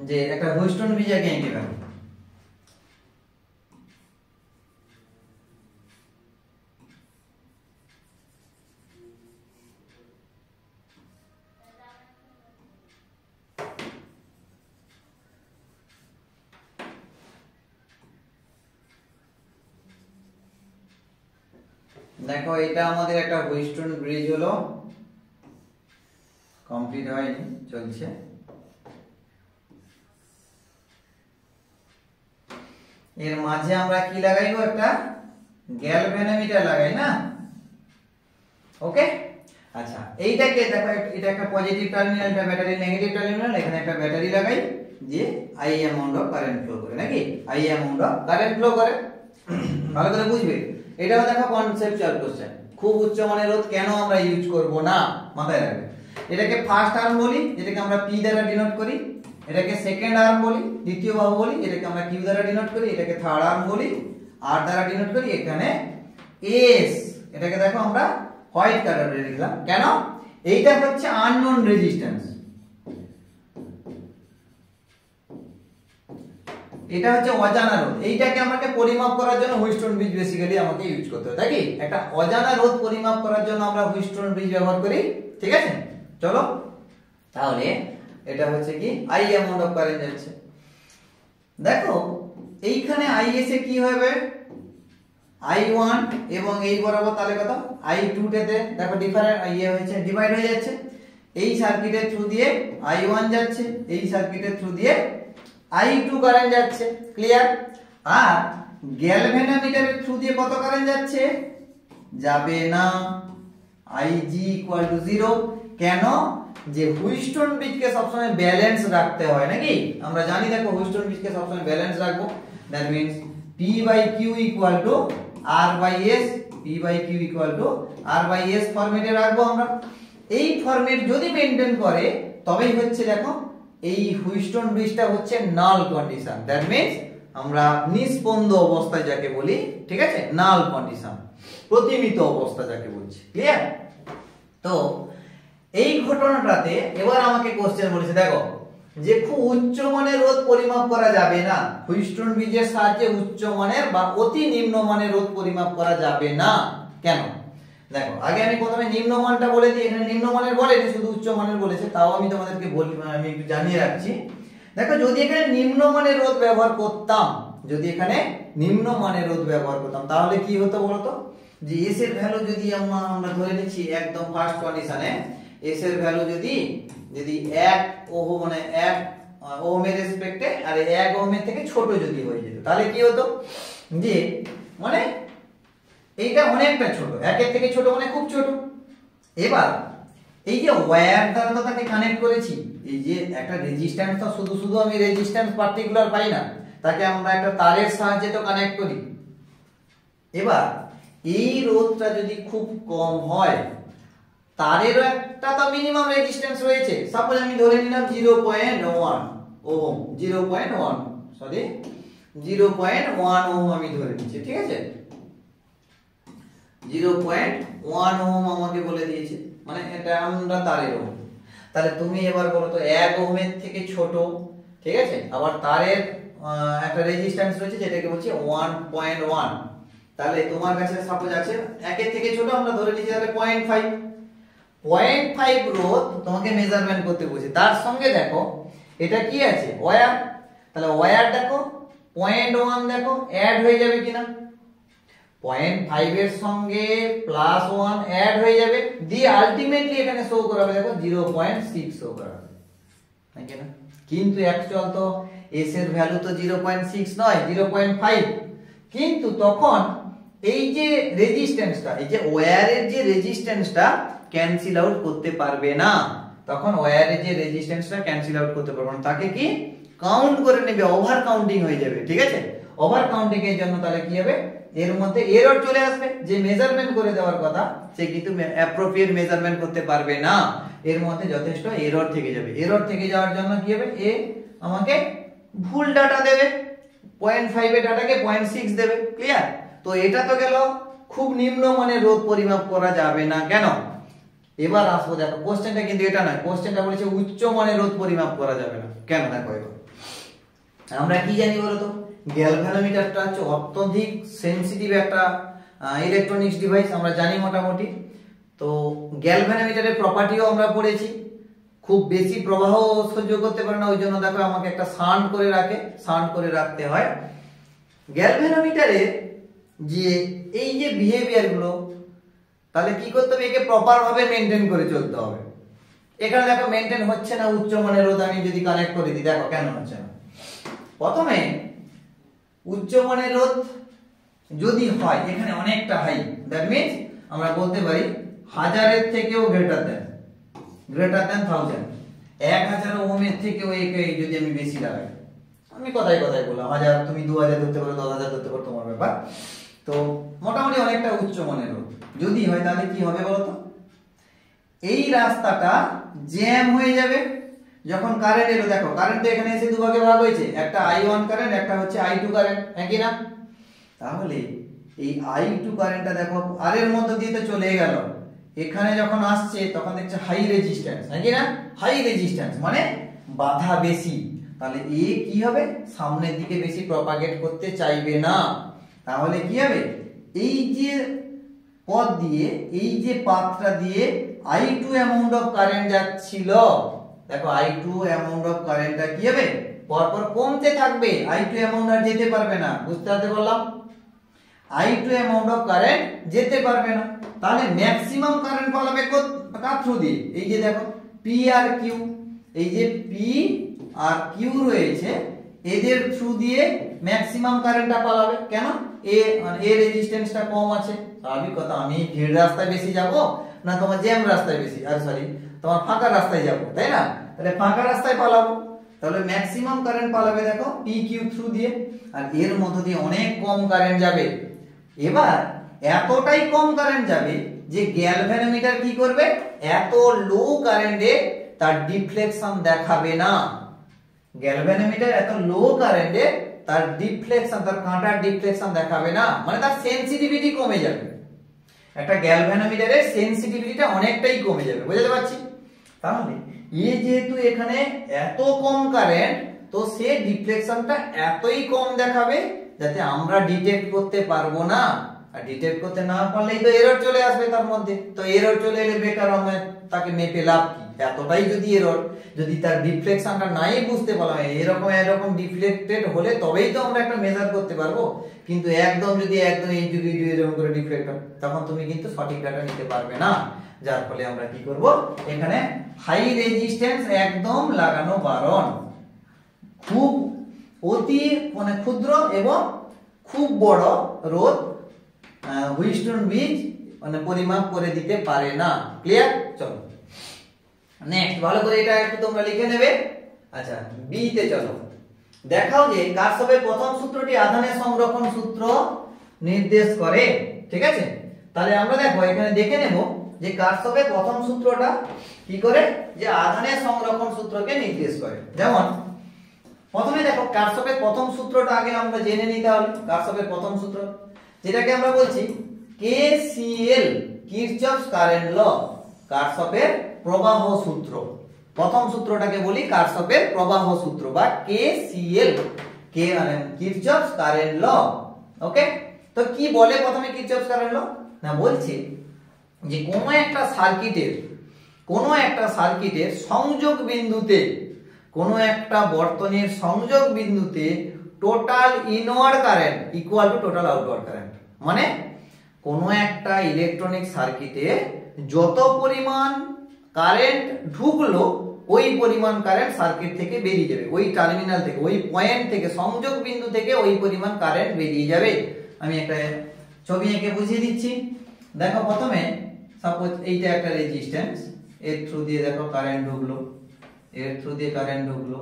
যে একটা হুইটস্টোন ব্রিজ আগে এঁকে ফেলো, দেখো এটা আমাদের একটা হুইটস্টোন ব্রিজ হলো, কমপ্লিট হয়নি, চলছে। এর মাঝে আমরা কি লাগাইবো, একটা গ্যালভানোমিটার লাগাই না? ওকে, আচ্ছা এইটাকে দেখো, এটা একটা পজিটিভ টার্মিনাল, এটা ব্যাটারি নেগেটিভ টার্মিনাল, এখানে একটা ব্যাটারি লাগাই, দিয়ে I amount of current flow করে নাকি, I amount of current flow করে। ভালো করে বুঝবে, এটাও দেখো কনসেপচুয়াল কোশ্চেন, খুব উচ্চমানের রোধ কেন আমরা ইউজ করব না, মাথায় রাখবে। এটাকে ফার্স্ট আর্ম বলি, যেটাকে আমরা P দ্বারা ডিনোট করি, এটাকে সেকেন্ড আর্ম বলি, দ্বিতীয় বাহু বলি, এটাকে আমরা Q দ্বারা ডিনোট করি, এটাকে থার্ড আর্ম বলি, R দ্বারা ডিনোট করি, এখানে S, এটাকে দেখো আমরা হোয়াইট কালারে লিখলাম, কেন? এইটা হচ্ছে আননোন রেজিস্ট্যান্স, এটা হচ্ছে অজানা রোধ, এইটাকে আমাকে পরিমাপ করার জন্য হুইটস্টোন ব্রিজ বেসিক্যালি আমাকে ইউজ করতে হয়, তাই কি? একটা অজানা রোধ পরিমাপ করার জন্য আমরা হুইটস্টোন ব্রিজ ব্যবহার করি, ঠিক আছে? চলো তাহলে এটা হচ্ছে কি I অ্যামাউন্ট অফ কারেন্ট যাচ্ছে, দেখো এইখানে IS এ কি হবে I1 এবং এই বরাবর, তাহলে কত I2 তে দেখো ডিফারেন্ট ইয়ে হয়েছে, ডিভাইড হয়ে যাচ্ছে, এই সার্কিটের থ্রু দিয়ে I1 যাচ্ছে, এই সার্কিটের থ্রু দিয়ে I2 কারেন্ট যাচ্ছে, ক্লিয়ার। আর গ্যালভ্যানোমিটারের থ্রু দিয়ে কত কারেন্ট যাচ্ছে? যাবে না, Ig = 0। কেন? যে হুইস্টন ব্রিজকে সবসময় ব্যালেন্স রাখতে হয় নাকি, আমরা জানি। দেখো হুইস্টন ব্রিজকে সবসময় ব্যালেন্স রাখবো, that means P/Q = R/S, P/Q = R/S ফরম্যাটে রাখবো আমরা। এই ফরম্যাট যদি মেইনটেইন করে তবেই হচ্ছে দেখো এই হুইস্টন ব্রিজটা হচ্ছে নাল কন্ডিশন, দ্যাট মিন্স আমরা নিস্পন্দ অবস্থায় যাকে বলি, ঠিক আছে, নাল কন্ডিশন, প্রতিমিত অবস্থা যাকে বলছি, ক্লিয়ার। তো এই ঘটনাটাতে এবার আমাকে কোশ্চেন বলেছে, দেখো যে খুব উচ্চ মানের রোধ পরিমাপ করা যাবে না, হুইস্টন ব্রিজের সাহায্যে উচ্চ মানের বা অতি নিম্ন মানের রোধ পরিমাপ করা যাবে না, কেন? দেখো আগে আমি প্রথমে নিম্ন মানটা বলে দিই, এখানে নিম্ন মানের বলেনি, শুধু উচ্চ মানের বলেছে, তাও আমি তোমাদেরকে বলি, আমি একটু জানিয়ে রাখছি। দেখো যদি এখানে নিম্ন মানের রোধ ব্যবহার করতাম, যদি এখানে নিম্ন মানের রোধ ব্যবহার করতাম তাহলে কি হতো বলতো, যে এস এর ভ্যালু যদি আমরা ধরে নিচ্ছি একদম ফার্স্ট কন্ডিশনে, এস এর ভ্যালু যদি 1 ওহম মানে 1 ওহমের রেসপেক্টে আর 1 ওহমের থেকে ছোট যদি হয়ে যেত তাহলে কি হতো, যে মানে এইটা অনেকটা ছোট, 1 এর থেকে ছোট মানে খুব ছোট। এবার এই যে ওয়্যার দ্বারা তো তাকে কানেক্ট করেছি, এই যে একটা রেজিস্ট্যান্স, তো শুধু শুধু আমি রেজিস্ট্যান্স পার্টিকুলার পাই না, তাকে আমরা একটা তারের সাহায্যে তো কানেক্ট করি। এবার এই রোধটা যদি খুব কম হয়, তারেরও একটা তো মিনিমাম রেজিস্ট্যান্স রয়েছে, সাপোজ আমি ধরে নিলাম 0.1 ওহম, 0.1 ওহম আমি ধরে নিচ্ছি, ঠিক আছে, 0.1 ওহম আমাকে বলে দিয়েছে, মানে এটা আমরা তারের ওহম। তাহলে তুমি এবার বলো তো 1 ওহমের থেকে ছোট, ঠিক আছে, আবার তারের একটা রেজিস্ট্যান্স রয়েছে যেটাকে বলছি 1.1, তাহলে তোমার কাছে সাপোজ আছে 1 এর থেকে ছোট, আমরা ধরে নিচ্ছি তাহলে 0.5 রোধ তোমাকে মেজারমেন্ট করতে বলছি। তার সঙ্গে দেখো এটা কি আছে, ওয়্যার, তাহলে ওয়্যার দেখো 0.1 দেখো অ্যাড হয়ে যাবে কিনা, 0.5 এর সঙ্গে +1 অ্যাড হয়ে যাবে, দিয়ে আলটিমেটলি এখানে শো করাবে দেখো 0.6 শো করাবে, নাকি না? কিন্তু অ্যাকচুয়াল তো এস এর ভ্যালু তো 0.6 নয়, 0.5, কিন্তু তখন এই যে রেজিস্ট্যান্সটা, এই যে ওয়্যারের যে রেজিস্ট্যান্সটা ক্যান্সেল আউট করতে পারবে না, তখন ওয়্যারের যে রেজিস্ট্যান্সটা ক্যান্সেল আউট করতে পারবে না, তাকে কি কাউন্ট করে নেবে, ওভার কাউন্টিং হয়ে যাবে, ঠিক আছে। ওভার কাউন্টিং এর জন্য তাহলে কি হবে, এর মধ্যে এরর চলে আসবে, যে মেজারমেন্ট করে দেওয়ার কথা সে কিন্তু অ্যাপ্রোপ্রিয়েট মেজারমেন্ট করতে পারবে না, এর মধ্যে যথেষ্ট এরর থেকে যাবে। এরর থেকে যাওয়ার জন্য কি হবে, এ আমাকে ভুল ডাটা দেবে, 0.5 এর ডাটাকে 0.6 দেবে, ক্লিয়ার। তো এটা তো গেল খুব নিম্ন মানের রোধ পরিমাপ করা যাবে না, কেন? এবার আসবো, দেখো কোশ্চেনটা কিন্তু এটা নয়, কোশ্চেনটা বলেছে উচ্চ মানের রোধ পরিমাপ করা যাবে না, কেন? দেখো এবার আমরা কি জানি বলতো, গ্যালভানোমিটারটা হচ্ছে অত্যধিক সেনসিটিভ একটা ইলেকট্রনিক্স ডিভাইস, আমরা জানি মোটামুটি। তো গ্যালভানোমিটারের প্রপার্টিও আমরা পড়েছি, খুব বেশি প্রবাহ সহ্য করতে পারে না, ওই জন্য দেখো আমাকে একটা শান্ট করে রাখে, শান্ট করে রাখতে হয়। গ্যালভানোমিটারের যে এই যে বিহেভিয়ার গুলো, তাহলে কি করতে হবে, একে প্রপার ভাবে মেনটেন করে চলতে হবে। এখানে দেখো মেনটেন হচ্ছে না, উচ্চ মানের রোধ আমি যদি কানেক্ট করে দিই, দেখো কেন হচ্ছে না। প্রথমে উচ্চ মানের রোধ যদি হয় এখানে অনেকটা হাই, দ্যাট মিন্স আমরা বলতে পারি 1000 এর থেকেও গ্রেটার দেন 1000, 1000 ওহমের থেকেও একে যদি আমি বেশি লাগাই, আমি কথায় কথায় বললাম 1000, তুমি 2000 ধরতে পারো, 10000 ধরতে পারো, তোমার ব্যাপার। তো মোটামুটি অনেকটা উচ্চ মানের রোধ যদি হয় তাহলে কি হবে বলতো, এই রাস্তাটা জ্যাম হয়ে যাবে। যখন কারেন্ট এলো, দেখো কারেন্ট এখানে এসে দুভাগে ভাগ হয়েছে, একটা I1 কারেন্ট, একটা হচ্ছে I2 কারেন্ট, একই না? তাহলে এই I2 কারেন্টটা দেখো আর এর মধ্যে দিয়ে তো চলে গেল, এখানে যখন আসছে তখন দেখছে হাই রেজিস্ট্যান্স, নাকি না? হাই রেজিস্ট্যান্স মানে বাধা বেশি, তাহলে এ কি হবে, সামনের দিকে বেশি প্রপাগেট করতে চাইবে না। তাহলে কি হবে, এই যে পথ দিয়ে, এই যে পাথটা দিয়ে I2 অ্যামাউন্ট অফ কারেন্ট যাচ্ছিল, দেখো I2 অ্যামাউন্ট অফ কারেন্টটা কি হবে, পরপর কমতে থাকবে, I2 অ্যামাউন্ট আর যেতে পারবে না, বুঝতে পারলাম? I2 অ্যামাউন্ট অফ কারেন্ট যেতে পারবে না, তাহলে ম্যাক্সিমাম কারেন্ট পালাবে কার থ্রু দিয়ে, এই যে দেখো পি আর কিউ, এই যে পি আর কিউ রয়েছে এদের থ্রু দিয়ে ম্যাক্সিমাম কারেন্টটা পালাবে। কেন? এ রেজিস্ট্যান্সটা কম আছে, স্বাভাবিক কথা। আমি ভিড় রাস্তায় বেশি যাব না তোমার জ্যাম রাস্তায় বেশি, আর সরি তোমার ফাঁকা রাস্তায় যাব, তাই না? তাহলে ফাঁকা রাস্তায় পালাবো, তাহলে ম্যাক্সিমাম কারেন্ট পালাবে দেখো পি কিউ থ্রু দিয়ে, আর এর মধ্য দিয়ে অনেক কম কারেন্ট যাবে। এবার এতটাই কম কারেন্ট যাবে যে গ্যালভানোমিটার কি করবে, এত লো কারেন্টে তার ডিফ্লেকশন দেখাবে না। গ্যালভানোমিটার এত লো কারেন্টে তার ডিফ্লেকশন, তার কাঁটার ডিফ্লেকশন দেখাবে না, মানে তার সেনসিটিভিটি কমে যাবে। একটা গ্যালভানোমিটারের সেনসিটিভিটিটা অনেকটাই কমে যাবে, বুঝতে পারছি? তাহলে যেহেতু এখানে এত কম কারেন্ট, তো সে ডিফ্লেকশনটা এতই কম দেখাবে যাতে আমরা ডিটেক্ট করতে পারবো না। আর ডিটেক্ট করতে না পারলেই তো এরর চলে আসবে তার মধ্যে, তো এরর চলে এলে বেকার আমরা তাকে মেপে লাভ কি? এতটাই যদি এরর, যদি তার ডিফ্লেকশনটা নাই বুঝতে পারলাম, এরকম ডিফ্লেক্টেড হলে তবেই তো আমরা একটা মেজার করতে পারবো। কিন্তু একদম যদি একদম এই যুগে এরকম করে ডিফ্লেক্ট হয়, তখন তুমি কিন্তু সঠিক ডাটা নিতে পারবে না। যার ফলে আমরা কি করব, এখানে হাই রেজিস্ট্যান্স একদম লাগানো বারণ। খুব অতি মানে ক্ষুদ্র এবং খুব বড় রোধ হুইস্টন ব্রিজ মানে পরিমাপ করে দিতে পারে না। ক্লিয়ার? চলো নেক্সট, ভালো করে এটা একটু তোমরা লিখে নেবে। আচ্ছা, বি তে চলো। দেখাও যে কারশফের প্রথম সূত্রটি আধানের সংরক্ষণ সূত্র নির্দেশ করে। ঠিক আছে, তাহলে আমরা দেখো এখানে দেখে নেব যে কারশফের প্রথম সূত্রটা কি করে, যে আধানের সংরক্ষণ সূত্রকে নির্দেশ করে। যেমন প্রথমে দেখো কারশফের প্রথম সূত্রটা আগে আমরা জেনে নিতে হবে। কারশফের প্রথম সূত্র যেটাকে আমরা বলছি কেসিএল, কিরচফস কারেন্ট ল, কারশফের প্রবাহ সূত্র। প্রথম সূত্রটাকে বলি কারশফের প্রবাহ সূত্র বা কেসিএল, কে মানে কিরচফস কারেন্ট ল। ওকে, তো কি বলে প্রথমে কিরচফস কারেন্ট ল? না, বলছে যে কোনো একটা সার্কিটের সংযোগ বিন্দুতে, কোনো একটা বর্তনীর সংযোগ বিন্দুতে total inward current equal to total outward current. মানে কোনো একটা ইলেকট্রনিক সার্কিটে যত পরিমাণ কারেন্ট ঢুকলো ওই পরিমাণ কারেন্ট সার্কিট থেকে বেরিয়ে যাবে, ওই টার্মিনাল থেকে, ওই পয়েন্ট থেকে, সংযোগ বিন্দু থেকে ওই পরিমাণ কারেন্ট বেরিয়ে যাবে। আমি একটা ছবি এঁকে বুঝিয়ে দিচ্ছি। দেখো প্রথমে সাপোজ এইটা একটা রেজিস্ট্যান্স, এর থ্রু দিয়ে দেখো কারেন্ট ঢুকলো, এর থ্রু দিয়ে কারেন্ট ঢুকলো,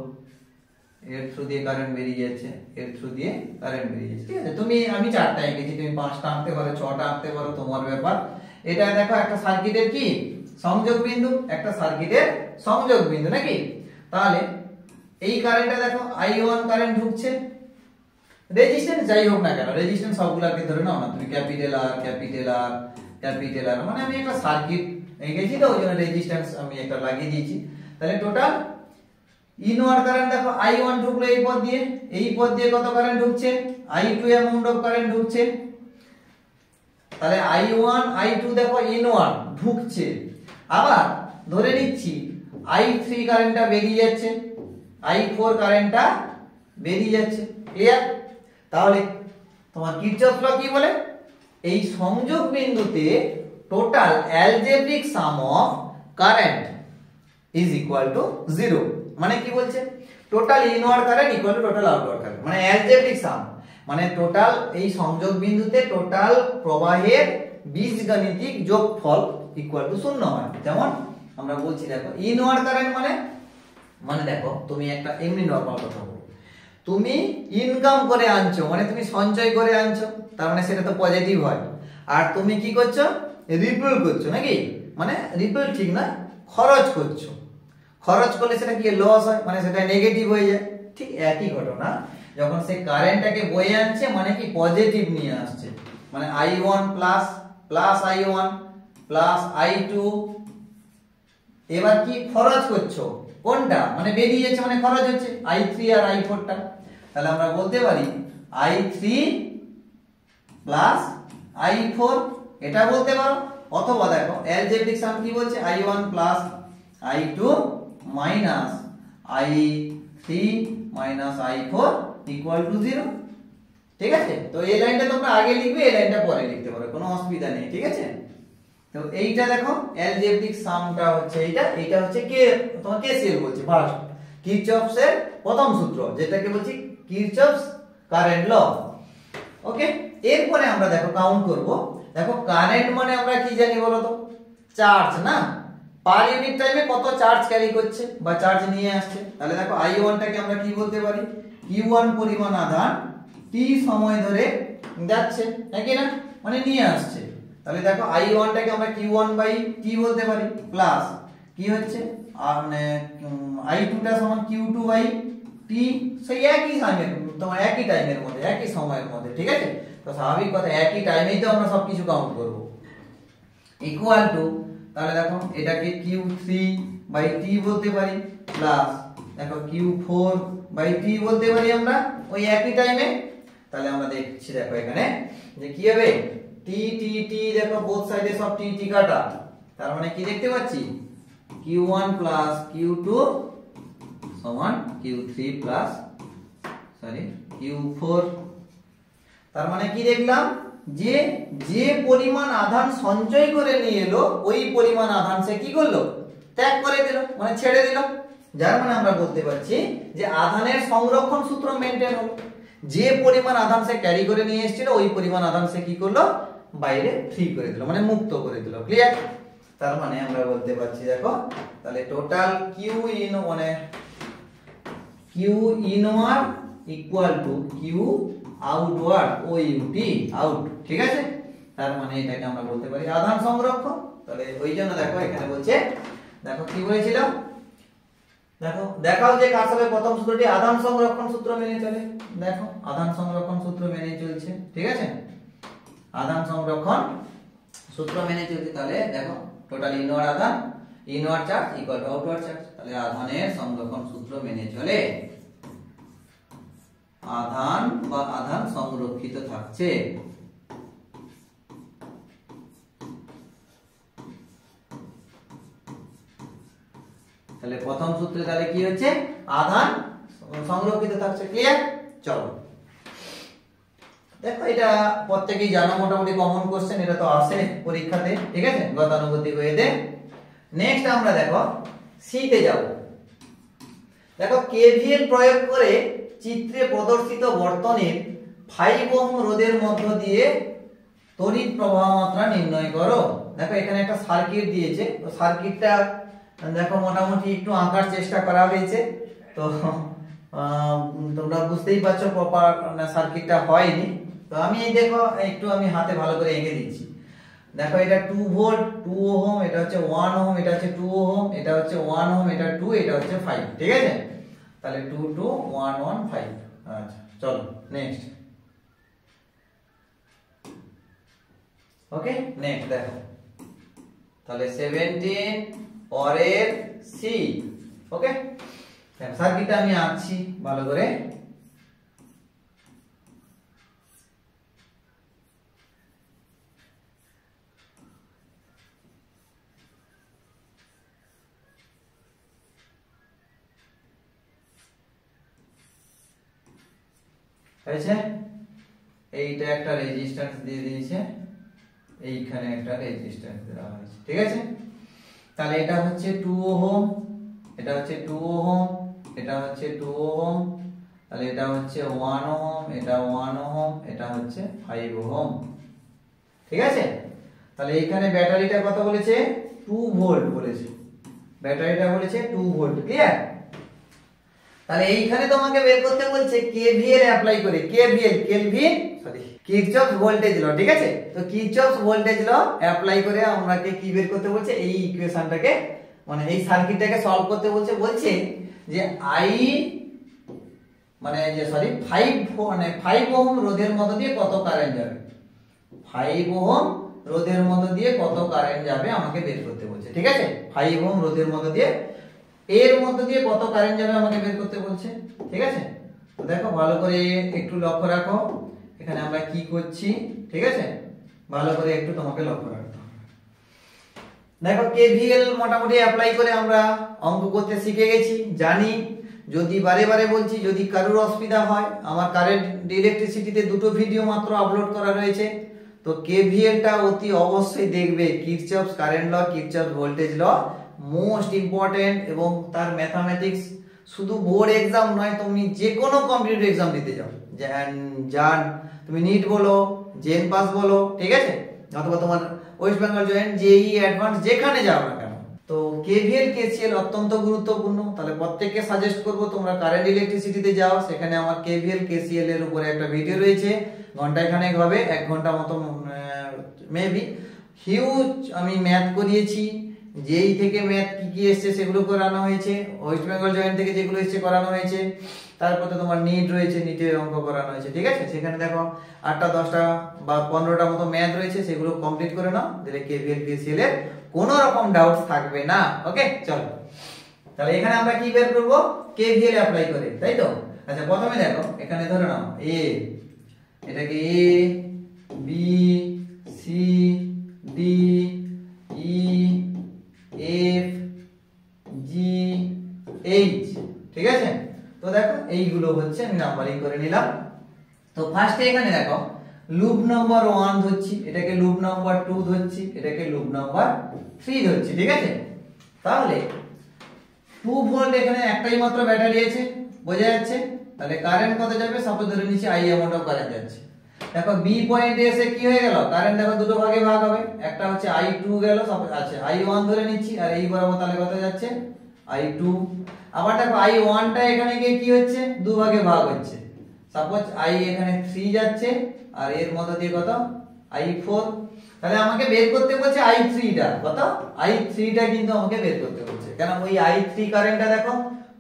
এর থ্রু দিয়ে কারেন্ট বেরিয়ে যাচ্ছে, এর থ্রু দিয়ে কারেন্ট বেরিয়ে যাচ্ছে। ঠিক আছে, আমি চারটা এঁকেছি, তুমি পাঁচটা আঁকতে পারো, ছটা আঁকতে পারো, তোমার ব্যাপার। এটা দেখো একটা সার্কিটের কি সংযোগ বিন্দু, একটা সার্কিটের সংযোগ বিন্দু নাকি? তাহলে এই কারেন্টটা দেখো I1 কারেন্ট ঢুকছে, রেজিস্ট্যান্স যাই হোক না কেন, রেজিস্ট্যান্স সবগুলোকে ধরে নাও না তুমি, capital R capital R capital R, মানে আমি একটা সার্কিট এঁকেছি তো ওই জন্য রেজিস্ট্যান্স আমি একটা লাগিয়ে দিয়েছি। তাহলে টোটাল ইনওয়ার্ড কারেন্ট দেখো I1 ঢুকলো এই পথ দিয়ে, এই পথ দিয়ে কত কারেন্ট ঢুকছে, I2 অ্যামাউন্ট অফ কারেন্ট ঢুকছে। তাহলে I1 I2 দেখো ইনওয়ার্ড ঢুকছে, আবার ধরে নিচ্ছি I3 কারেন্টটা বেরিয়ে যাচ্ছে, I4 কারেন্টটা বেরিয়ে যাচ্ছে। ক্লিয়ার? তাহলে তোমার কিরচফস ল কি বলে, এই সংযোগ বিন্দুতে total algebraic some of current is equal to 0। মানে কি বলছে, total inward current equal to total outward current, মানে অ্যালজেব্রিক সাম, মানে টোটাল এই সংযোগ বিন্দুতে টোটাল প্রবাহের বীজগাণিতিক যোগফল ইকুয়াল টু 0 হয়। যেমন আমরা বলছি দেখো ইনওয়ার্ড কারেন্ট মানে দেখো তুমি একটা এমনি নরমাল কথা বলো, তুমি ইনকাম করে আনছো মানে তুমি সঞ্চয় করে আনছো, তার মানে সেটা তো পজিটিভ হয়। আর তুমি কি করছো, রিপেল করছো নাকি, মানে রিপেল ঠিক না, খরচ করছো, খরচ করলে সেটা কি লস হয়, মানে সেটা নেগেটিভ হয়ে যায়। ঠিক একই ঘটনা, যখন সে কারেন্টটাকে বয়ে আনছে মানে কি পজিটিভ নিয়ে আসছে, মানে I1 plus I1 plus I2, এবার কি খরচ করছো কোনটা, মানে বেরিয়ে যাচ্ছে মানে খরচ হচ্ছে I3 আর I4 টা। তাহলে আমরা বলতে পারি I3 প্লাস I4, এটা বলতে পারো। অথবা দেখো অ্যালজেব্রিক সাম কি বলছে, I1 plus I2 minus I3 minus I4 equal to 0। ঠিক আছে, তো এই লাইনটা তোমরা আগে লিখবে, এই লাইনটা পরে লিখতে পারো, কোনো অসুবিধা নেই। ঠিক আছে, তো এইটা দেখো অ্যালজেব্রিক সামটা হচ্ছে এইটা হচ্ছে কে তোমার কেসিএল বলছে ফার্স্ট কিরচফস এর প্রথম সূত্র যেটাকে বলছি কিরচফস কারেন্ট ল। ওকে, এরপরে আমরা দেখো কাউন্ট করব। দেখো কারেন্ট মানে আমরা কি জানি বলো তো, চার্জ না, পার ইউনিট টাইমে কত চার্জ ক্যারি করছে বা চার্জ নিয়ে আসছে। তাহলে দেখো I1 টাকে আমরা কি বলতে পারি, Q1 পরিমাণ আধান t সময় ধরে যাচ্ছে, নাকি না, মানে নিয়ে আসছে। তাহলে দেখো I1 টাকে আমরা Q1/t বলতে পারি, প্লাস কি হচ্ছে মানে I2 টা সমান Q2/t, সেই একই টাইমের তোমার একই টাইমের মধ্যে একই সময়ের মধ্যে, ঠিক আছে। তো স্বাভাবিক কথা একই টাইমেই তো আমরা সবকিছু কাউন্ট করব। ইকুয়াল টু, তাহলে দেখো এটাকে Q3/t বলতে পারি, প্লাস দেখো Q4/t বলতে পারি আমরা ওই একই টাইমে। তাহলে আমরা দেখছি দেখো এখানে যে কি হবে, t t t দেখো বোথ সাইডে সব t t কাটা, তার মানে কি দেখতে পাচ্ছি Q1 প্লাস Q2 সমান Q3 প্লাস Q4। তার মানে কি দেখলাম, যে যে পরিমাণ আধান সঞ্চয় করে নিয়ে এলো ওই পরিমাণ আধান সে কি করলো, ত্যাগ করে দিল, মানে ছেড়ে দিল। যার মানে আমরা বলতে পারছি যে আধানের সংরক্ষণ সূত্র মেইনটেইন হলো। যে পরিমাণ আধান সে ক্যারি করে নিয়ে এসেছিল ওই পরিমাণ আধান সে কি করলো, বাইরে ফ্রি করে দিল, মানে মুক্ত করে দিল। ক্লিয়ার? তার মানে আমরা বলতে পারছি দেখো, তাহলে টোটাল Q ইন মানে Q inward equal to Q outward OUT out, ঠিক আছে। তার মানে এটাকে আমরা বলতে পারি আধান সংরক্ষণ। তাহলে ওই জন্য দেখো এখানে বলছে, দেখো কি বলেছিল, দেখো দেখাও যে কার্সরের প্রথম সূত্রটি আধান সংরক্ষণ সূত্র মেনে চলে। দেখো আধান সংরক্ষণ সূত্র মেনে চলছে, ঠিক আছে, আধান সংরক্ষণ সূত্র মেনে চলছে। তাহলে দেখো টোটাল ইনওয়ার্ড আধান inward charge equal to outward charge. তাহলে আধানের সংরক্ষণ সূত্র মেনে চলে আধান বা আধান সংরক্ষিত থাকছে। তাহলে প্রথম সূত্রে তাহলে কি হচ্ছে, আধান সংরক্ষিত থাকছে। ক্লিয়ার? চলো দেখো এটা প্রত্যেকেই জানো, মোটামুটি কমন কোশ্চেন, এটা তো আসে পরীক্ষাতে, ঠিক আছে, গতানুগতিক ওয়েতে। নেক্সট আমরা দেখো সি তে যাব। দেখো কেভিএল প্রয়োগ করে চিত্রে প্রদর্শিত বর্তনীর 5 ওহম রোধের মধ্য দিয়ে তড়িৎ প্রবাহ মাত্রা নির্ণয় করো। দেখো এখানে একটা সার্কিট দিয়েছে, তো সার্কিটটা দেখো মোটামুটি একটু আঁকার চেষ্টা করা হয়েছে, তো তোমরা বুঝতেই পারছো প্রপার সার্কিটটা হয়নি। তো আমি এই দেখো একটু আমি হাতে ভালো করে এঁকে দিচ্ছি। দেখো এটা 2 ভোল্ট 2 ওহম, এটা হচ্ছে 1 ওহম, এটা হচ্ছে 2 ওহম, এটা হচ্ছে 1 ওহম, এটা 2, এটা হচ্ছে 5, ঠিক আছে। তাহলে 2 2 1 1 5। আচ্ছা চলো নেক্সট। ওকে নেক্সট দেখো, তাহলে 17 পরের সি। ওকে সার্কিটটা আমি আঁকছি ভালো করে। হয়েছে, এইটা একটা রেজিস্ট্যান্স দিয়ে দিয়েছে, এইখানে একটা রেজিস্ট্যান্স দেওয়া হয়েছে, ঠিক আছে। তাহলে এটা হচ্ছে 2 ওহম, এটা হচ্ছে 2 ওহম, এটা হচ্ছে 2 ওহম, তাহলে এটা হচ্ছে 1 ওহম, এটা 1 ওহম, এটা হচ্ছে 5 ওহম, ঠিক আছে। তাহলে এখানে ব্যাটারিটা কত বলেছে, 2 ভোল্ট বলেছে, ব্যাটারিটা বলেছে 2 ভোল্ট। ক্লিয়ার? তাহলে এইখানে তোমাকে বের করতে বলছে কেভিএল অ্যাপ্লাই করে, কেভিএল কেলভিন কিরচফস ভোল্টেজ ল, ঠিক আছে। তো কিরচফস ভোল্টেজ ল অ্যাপ্লাই করে আমাকে কি বের করতে বলছে, এই ইকুয়েশনটাকে মানে এই সার্কিটটাকে সলভ করতে বলছে। বলছে যে আই মানে যে 5 ওহম রোধের মধ্য দিয়ে কত কারেন্ট যাবে, 5 ওহম রোধের মধ্য দিয়ে কত কারেন্ট যাবে আমাকে বের করতে বলছে, ঠিক আছে। 5 ওহম রোধের মধ্য দিয়ে এর মধ্য দিয়ে কত কারেন্ট যাবে আমাকে বের করতে বলছে, ঠিক আছে। তো দেখো ভালো করে একটু লক্ষ্য রাখো এখানে আমরা কি করছি, ঠিক আছে, ভালো করে একটু তোমাকে লক্ষ্য রাখতে হবে। দেখো কেভিএল মোটামুটি অ্যাপ্লাই করে আমরা অঙ্ক করতে শিখে গেছি, জানি। যদি বারে বারে বলছি, যদি কারোর অসুবিধা হয়, আমার কারেন্ট ইলেকট্রিসিটিতে 2টো ভিডিও মাত্র আপলোড করা রয়েছে, তো কেভিএলটা অতি অবশ্যই দেখবে, Kirchhoff's current law, Kirchhoff's voltage law most important, এবং তার ম্যাথামেটিক্স শুধু বোর্ড এক্সাম নয়, তুমি যে কোনো কম্পিটিটিভ এক্সাম দিতে যাও, জান তুমি নিট বলো, জেন পাস বলো, ঠিক আছে, অথবা তোমার West Bengal joint, JEE advance, যেখানে যাও না কেন, তো কেভিএল কেসিএল অত্যন্ত গুরুত্বপূর্ণ। তাহলে প্রত্যেককে সাজেস্ট করব তোমরা কারেন্ট ইলেকট্রিসিটিতে যাও, সেখানে আমার কেভিএল কেসিএল এর উপরে একটা ভিডিও রয়েছে, ঘন্টাখানেক হবে, 1 ঘন্টা মতো মেবি। হিউজ আমি ম্যাথ করিয়েছি, যেই থেকে ম্যাথ কি কি এসছে সেগুলো করানো হয়েছে, ওয়েস্ট বেঙ্গল জয়েন্ট থেকে যেগুলো এসছে করানো হয়েছে, তারপরে তোমার নিট রয়েছে, নিটের অঙ্ক করানো হয়েছে, ঠিক আছে। সেখানে দেখো 8টা 10টা বা 15টা মতো ম্যাথ রয়েছে, সেগুলো কমপ্লিট করে নাও, দিলে কেভিএল কেসিএল এর কোনো রকম ডাউট থাকবে না। ওকে, চলো তাহলে এখানে আমরা কি বের করব, কেভিএল অ্যাপ্লাই করে, তাই তো। আচ্ছা, প্রথমে দেখো এখানে ধরে নাও এ, এটাকে A B C D E F G H, ঠিক আছে। তো দেখো এইগুলো হচ্ছে আমি নাম্বারিং করে নিলাম। তো ফার্স্টে এখানে দেখো লুপ নাম্বার 1 ধরছি, এটাকে লুপ নাম্বার 2 ধরছি, এটাকে লুপ নাম্বার 3 ধরছি, ঠিক আছে। তাহলে 2 ভোল্ট এখানে একটাই মাত্র ব্যাটারি আছে, বোঝা যাচ্ছে। তাহলে কারেন্ট কত যাবে, সাপোজ ধরে নিচ্ছি আই অ্যামাউন্ট অফ কারেন্ট যাচ্ছে। দেখো বি পয়েন্টে এসে কি হয়ে গেল, কারেন্ট দেখো দুটো ভাগে ভাগ হবে, একটা হচ্ছে I2 গেল, সাপোজ আছে I1 ধরে নিচ্ছি, আর এই বরাবর তাহলে কত যাচ্ছে I2। আবার দেখো I1 টা এখানে গিয়ে কি হচ্ছে, দু ভাগে ভাগ হচ্ছে, সাপোজ I এখানে 3 যাচ্ছে, আর এর মধ্যে দিয়ে কত I4। তাহলে আমাকে বের করতে বলছে I3 টা, কত I3 টা কিন্তু আমাকে বের করতে বলছে, কেন ওই I3 কারেন্টটা দেখো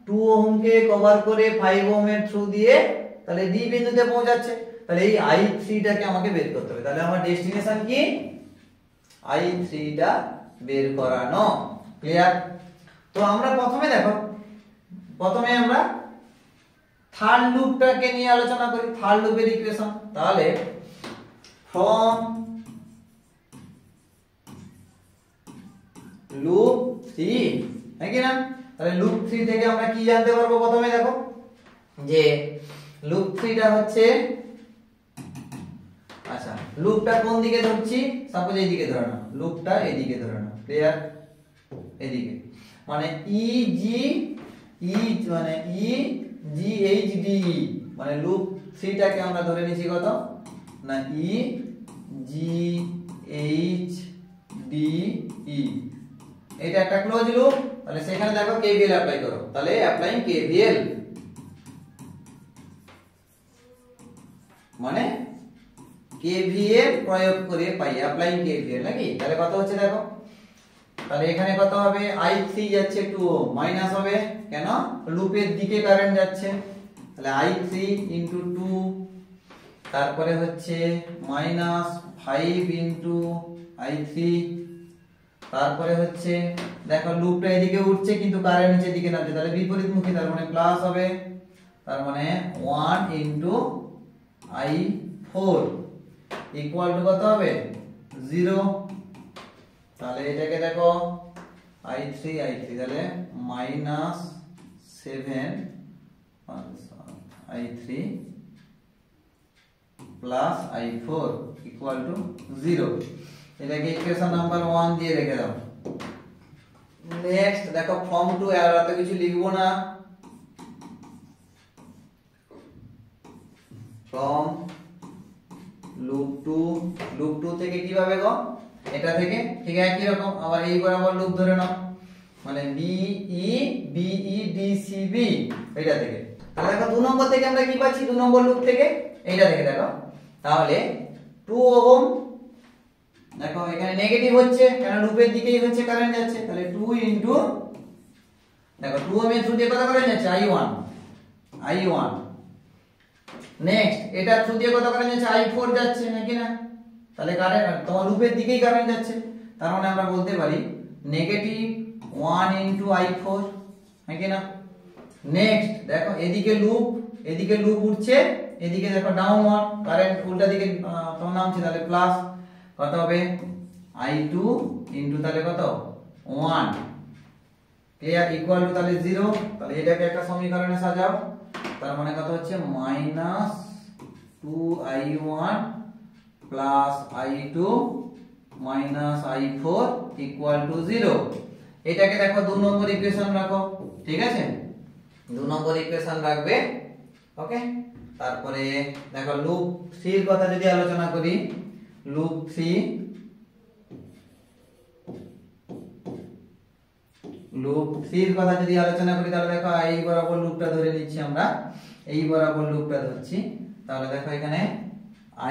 2 ওহম কে কভার করে 5 ওহম এর থ্রু দিয়ে তাহলে ডি বিন্দুতে পৌঁছাচ্ছে, তাহলে এই I3 টাকে আমাকে বের করতে হবে। তাহলে আমার ডেস্টিনেশন কি, I3 টা বের করানো, ক্লিয়ার। তো আমরা প্রথমে দেখো, প্রথমে আমরা থার্ড লুপটাকে নিয়ে আলোচনা করি, থার্ড লুপের ইকুয়েশন। তাহলে ফ্রম লুপ 3, নাকি না, তাহলে লুপ 3 থেকে আমরা কি জানতে পারবো, প্রথমে দেখো যে লুপ 3 টা হচ্ছে, আচ্ছা লুপটা কোন দিকে ধরছি, সাপোজ এই দিকে ধরে নাও, লুপটা এদিকে ধরে নাও, ক্লিয়ার, এদিকে, মানে ই জি মানে ই জি এইচ ডি, মানে লুপ 3 টাকে আমরা ধরে নিছি কত না ই জি এইচ ডি ই, এটা একটা ক্লোজ লুপ। তাহলে সেখানে দেখো কেভিএল অ্যাপ্লাই করো, তাহলে অ্যাপ্লাইং কেভিএল মানে কেভিএল প্রয়োগ করে পাই, অ্যাপ্লাইং কেভিএল, নাকি। তাহলে কত হচ্ছে দেখো, তাহলে এখানে কত হবে, I3 যাচ্ছে 2 ওহম, মাইনাস হবে কেন, লুপের দিকে কারেন্ট যাচ্ছে, তাহলে I3 ইনটু 2, তারপরে হচ্ছে মাইনাস 5 ইনটু I3, তারপরে হচ্ছে দেখো লুপটা এদিকে উঠছে কিন্তু কারেন্ট নিচের দিকে নামছে, তাহলে বিপরীতমুখী, তার মানে প্লাস হবে, তার মানে 1 ইনটু I4 ইকুয়াল টু কত হবে 0। তাহলে এটাকে দেখো I3 তাহলে minus 7 I3 plus I4 equal to 0। এটাকে ইকুয়েশন নাম্বার 1 দিয়ে রেখে দাও। নেক্সট দেখো ফর্ম 2, আর এত কিছু লিখবো না, ফ্রম লুপ 2 থেকে কিভাবে গো, এটা থেকে ঠিক একই রকম, আবার এই বরাবর লুপ ধরে নাও, মানে BEDCB এটা থেকে। তাহলে দেখো 2 নম্বর থেকে আমরা কি পাচ্ছি, 2 নম্বর লুপ থেকে এইটা থেকে দেখো, তাহলে 2 ওহম, দেখো এখানে নেগেটিভ হচ্ছে কারণ লুপের দিকেই হচ্ছে কারেন্ট যাচ্ছে, তাহলে 2 ইনটু দেখো 2 ওহম এর থ্রু দিয়ে কত কারেন্ট যাচ্ছে I1। নেক্সট এটা থ্রু দিয়ে কত কারেন্ট যাচ্ছে I4 যাচ্ছে, নাকি না, তাহলে কারেন্ট তোমার লুপের দিকেই কারেন্ট যাচ্ছে, তার মানে আমরা বলতে পারি নেগেটিভ 1 ইনটু I4, নাকি না। নেক্সট দেখো এদিকে লুপ উঠছে, এদিকে দেখো ডাউনওয়ার্ড কারেন্ট উল্টা দিকে তোমার নামছে, তাহলে প্লাস কত হবে I2 ইনটু তাহলে কত 1, ক্লিয়ার, ইকুয়াল টু তাহলে 0। তাহলে এটাকে একটা সমীকরণে সাজাও, তার মানে কত হচ্ছে minus 2I1 plus I2 minus I4 equal to 0। এটাকে দেখো 2 নম্বর ইকুয়েশন রাখো, ঠিক আছে? 2 নম্বর ইকুয়েশন রাখবে, ওকে। তারপরে দেখো লুপ 3 এর কথা যদি আলোচনা করি, লুপ 3 এর কথা যদি আলোচনা করি, তাহলে দেখো এই বরাবর লুপটা ধরে নিচ্ছি আমরা, এই বরাবর লুপটা ধরছি। তাহলে দেখো এখানে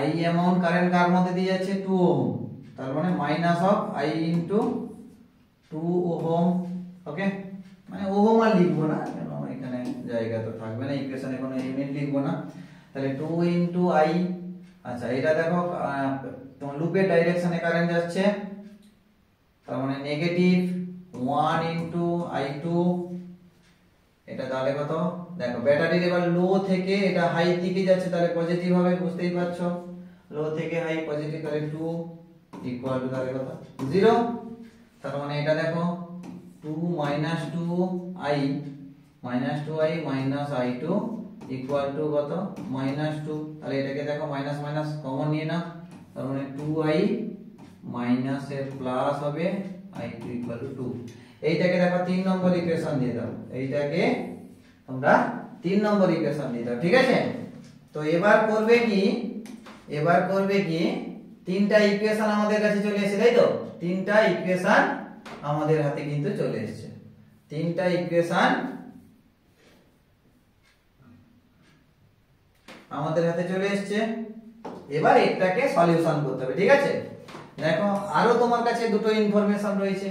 I অ্যামাউন্ট কারেন্ট কার মধ্যে দিয়ে যাচ্ছে 2 ওহম, তার মানে minus of I into 2 ohm, okay. মানে ওহম আর লিখবো না, কেন এখানে জায়গা তো থাকবে না, ইকুয়েশনে কোনো ইউনিট লিখবো না। তাহলে 2 ইনটু I, আচ্ছা এটা দেখো তোমার লুপের ডাইরেকশনে কারেন্ট যাচ্ছে, তার মানে নেগেটিভ 1 ইনটু I2। এটা তাহলে কত? দেখো ব্যাটারির এবার লো থেকে এটা হাই দিকে যাচ্ছে, তাহলে পজিটিভ হবে, বুঝতেই পারছো। লো থেকে হাই পজিটিভ, তাহলে 2 ইকুয়াল টু তাহলে কত? 0। তার মানে এটা দেখো 2 minus 2I minus I2 equal to কত? মাইনাস 2। তাহলে এটাকে দেখো মাইনাস মাইনাস কমন নিয়ে নাও, তার মানে 2I মাইনাস এর প্লাস হবে I2 ইকুয়াল টু 2। এইটাকে দেখো 3 নম্বর ইকুয়েশন দিয়ে দাও, এইটাকে তোমরা 3 নম্বর ইকুয়েশন দিয়ে দাও, ঠিক আছে? তো এবার করবে কি তিনটা ইকুয়েশন আমাদের কাছে চলে এসেছে, তাই তো? তিনটা ইকুয়েশন আমাদের হাতে কিন্তু চলে এসেছে, তিনটা ইকুয়েশন আমাদের হাতে চলে এসেছে। এবার এটাকে সলিউশন করতে হবে, ঠিক আছে? দেখো আরো তোমার কাছে দুটো ইনফরমেশন রয়েছে।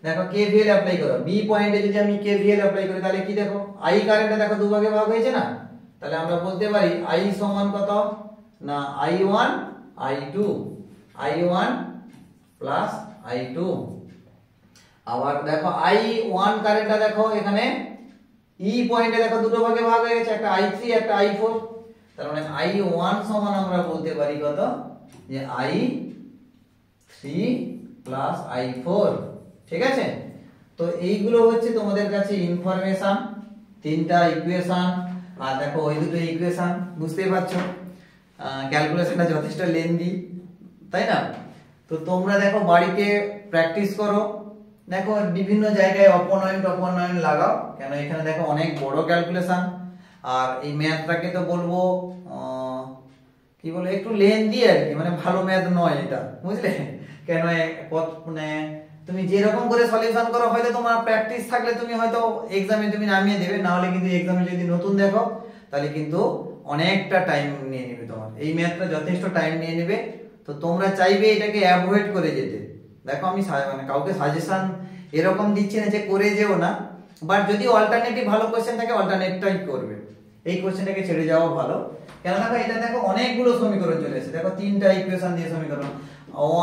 দেখো কেভিএল অ্যাপ্লাই করো, বি পয়েন্টে যদি আমি কেভিএল অ্যাপ্লাই করি, তাহলে কি দেখো I কারেন্টটা দেখো দু ভাগে ভাগ হয়েছে না, তাহলে আমরা বলতে পারি I সমান কত না I1 I1 প্লাস I2। আবার দেখো I1 কারেন্টটা দেখো এখানে ই পয়েন্টে দেখো দুটো ভাগে ভাগ হয়ে গেছে, একটা I3 একটা I4, তার মানে I1 সমান আমরা বলতে পারি কত, যে I3 প্লাস I4, ঠিক আছে? তো এইগুলো হচ্ছে তোমাদের কাছে ইনফরমেশন, তিনটা ইকুয়েশন। আর দেখো ওই দুটো ইকুয়েশন, বুঝতেই পারছো ক্যালকুলেশনটা যথেষ্ট লেন্দি, তাই না? তো তোমরা দেখো বাড়িতে প্র্যাকটিস করো, দেখো বিভিন্ন জায়গায় অপনয়ন লাগাও, কেন এখানে দেখো অনেক বড় ক্যালকুলেশন। আর এই ম্যাথটাকে তো বলবো কি বলে একটু লেন্দি আর কি, মানে ভালো ম্যাথ নয় এটা, বুঝলে? কেন মানে তুমি যেরকম করে সলিউশন করো, হয়তো তোমার প্র্যাকটিস থাকলে তুমি হয়তো এক্সামে তুমি নামিয়ে দেবে, না হলে কিন্তু এক্সামে যদি নতুন দেখো তাহলে কিন্তু অনেকটা টাইম নিয়ে নেবে, তোমার এই ম্যাথটা যথেষ্ট টাইম নিয়ে নেবে। তো তোমরা চাইবে এটাকে অ্যাভয়েড করে যেতে। দেখো আমি মানে কাউকে সাজেশন এরকম দিচ্ছি না যে করে যেও না, বাট যদি অল্টারনেটিভ ভালো কোশ্চেন থাকে অল্টারনেটটাই করবে, এই কোশ্চেনটাকে ছেড়ে যাওয়া ভালো। কেন দেখো এটা দেখো অনেকগুলো সমীকরণ চলে এসেছে, দেখো তিনটা ইকুয়েশন দিয়ে সমীকরণ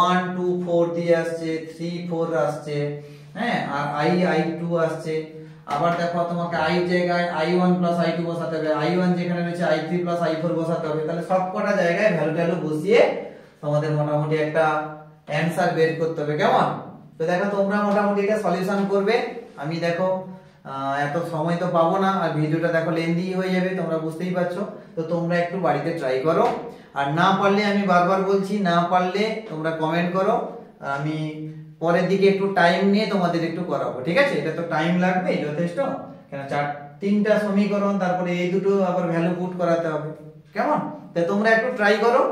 1 2 4 দিয়ে আসছে, 3 4 আসছে, হ্যাঁ, আর I2 আসছে। আবার দেখো তোমাকে I জায়গায় I1 প্লাস I2 বসাতে হবে, I1 যেখানে রয়েছে I3 প্লাস I4 বসাতে হবে। তাহলে সবকটা জায়গায় ভ্যালু ট্যালু বসিয়ে তোমাদের মোটামুটি একটা অ্যানসার বের করতে হবে, কেমন? তো দেখো তোমরা মোটামুটি এটা সলিউশন করবে। আমি দেখো এত সময় তো পাবো না, আর ভিডিওটা দেখো লেন্দি হয়ে যাবে, তোমরা বুঝতেই পারছো। তো তোমরা একটু বাড়িতে ট্রাই করো, আর না পারলে আমি বারবার বলছি, না পারলে তোমরা কমেন্ট করো, আমি পরের দিকে একটু টাইম নিয়ে তোমাদের একটু করাবো, ঠিক আছে? এটা তো টাইম লাগবে যথেষ্ট, কেন তিনটা সমীকরণ, তারপরে এই দুটো আবার ভ্যালু পুট করাতে হবে, কেমন? তো তোমরা একটু ট্রাই করো।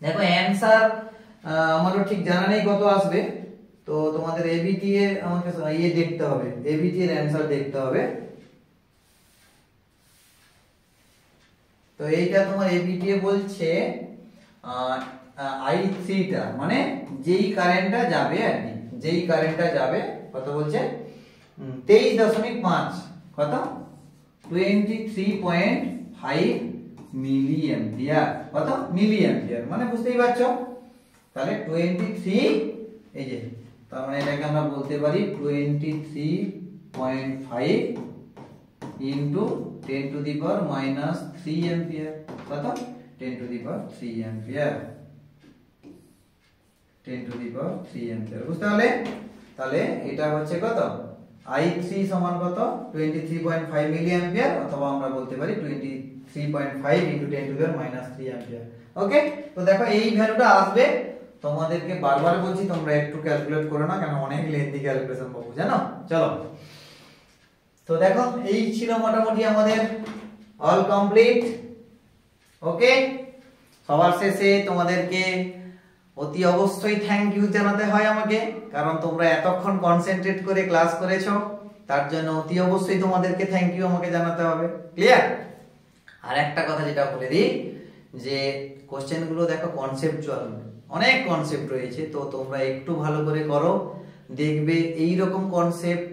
দেখো অ্যানসার আমারও ঠিক জানা নেই কত আসবে, তো তোমাদের এবিটি এর আমাকে ইয়ে দেখতে হবে, এবিটি এর অ্যানসার দেখতে হবে। তো এইটা তোমার এবিটি এ বলছে I3 টা মানে যেই কারেন্টটা যাবে আর কি, যেই কারেন্টটা যাবে কত বলছে 23.5 কত 23.5 মিলি অ্যাম্পিয়ার, কত মিলি অ্যাম্পিয়ার, মানে বুঝতেই পারছো। তাহলে 23 এই যে, তার মানে এটাকে আমরা বলতে পারি 23.5 into 10 to the power minus 3 ampere, কত 10 to the power 3 ampere, 10 to the power 3 ampere, বুঝতে পারলে? তাহলে এটা হচ্ছে কত I3 সমান কত 23.5 মিলি অ্যাম্পিয়ার, অথবা আমরা বলতে পারি 23.5 into 10 to the power minus 3 ampere, okay, তো দেখো এই ভ্যালুটা আসবে। তোমাদেরকে বারবার বলছি তোমরা একটু ক্যালকুলেট করো না, কারণ অনেক লেন্থি ক্যালকুলেশন পাবো জানো। চলো, তো দেখো এই ছিল মোটামুটি আমাদের অল কমপ্লিট। ওকে, সবার শেষে তোমাদেরকে অতি অবশ্যই থ্যাংক ইউ জানাতে হয় আমাকে, কারণ তোমরা এতক্ষণ কনসেন্ট্রেট করে ক্লাস করেছো, তার জন্য অতি অবশ্যই তোমাদেরকে থ্যাংক ইউ আমাকে জানাতে হবে। ক্লিয়ার? আর একটা কথা যেটা বলে দিই, যে কোশ্চেনগুলো দেখো কনসেপ্টচুয়াল, অনেক কনসেপ্ট রয়েছে, তো তোমরা একটু ভালো করে করো, দেখবে এই রকম কনসেপ্ট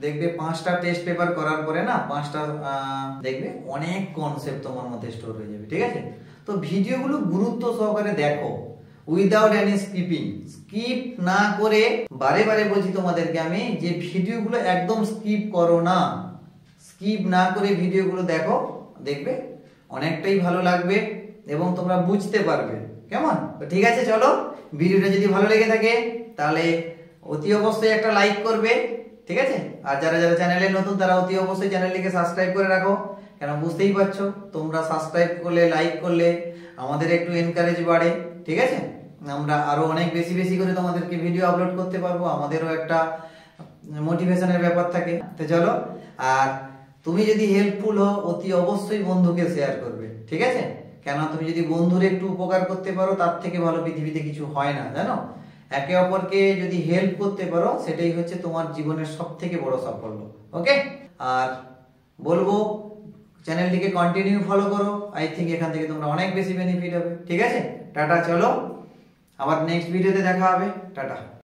দেখবে 5টা টেস্ট পেপার করার পরে না 5টা দেখবে অনেক কনসেপ্ট তোমার মধ্যে স্টোর হয়ে যাবে। ঠিক আছে, তো ভিডিওগুলো গুরুত্ব সহকারে দেখো, উইদাউট এনি স্কিপিং, স্কিপ না করে। বারে বারে বলছি তোমাদেরকে আমি যে ভিডিওগুলো একদম স্কিপ করো না, স্কিপ না করে ভিডিওগুলো দেখো, দেখবে অনেকটাই ভালো লাগবে এবং তোমরা বুঝতে পারবে। কেমন? তো ঠিক আছে, চলো, ভিডিওটা যদি ভালো লেগে থাকে তাহলে অতি অবশ্যই একটা লাইক করবে। ঠিক আছে, আর যারা যারা চ্যানেলে নতুন তারা অতি অবশ্যই চ্যানেলটিকে সাবস্ক্রাইব করে রাখো, কেন বুঝতেই পারছো তোমরা সাবস্ক্রাইব করলে, লাইক করলে আমাদের একটু এনকারেজ বাড়ে। ঠিক আছে, আমরা আরো অনেক বেশি বেশি করে তোমাদেরকে ভিডিও আপলোড করতে পারবো, আমাদেরও একটা মোটিভেশনের ব্যাপার থাকে। তো চলো, আর তুমি যদি হেল্পফুল হও অতি অবশ্যই বন্ধুকে শেয়ার করবে। ঠিক আছে, কেন তুমি যদি বন্ধুর একটু উপকার করতে পারো তার থেকে ভালো পৃথিবীতে কিছু হয় না জানো। একে অপরকে যদি হেল্প করতে পারো সেটাই হচ্ছে তোমার জীবনের সব থেকে বড় সাফল্য। ওকে, আর বলবো চ্যানেলটিকে কন্টিনিউ ফলো করো, আই থিঙ্ক এখান থেকে তোমরা অনেক বেশি বেনিফিট হবে। ঠিক আছে, টাটা, চলো আবার নেক্সট ভিডিওতে দেখা হবে, টাটা।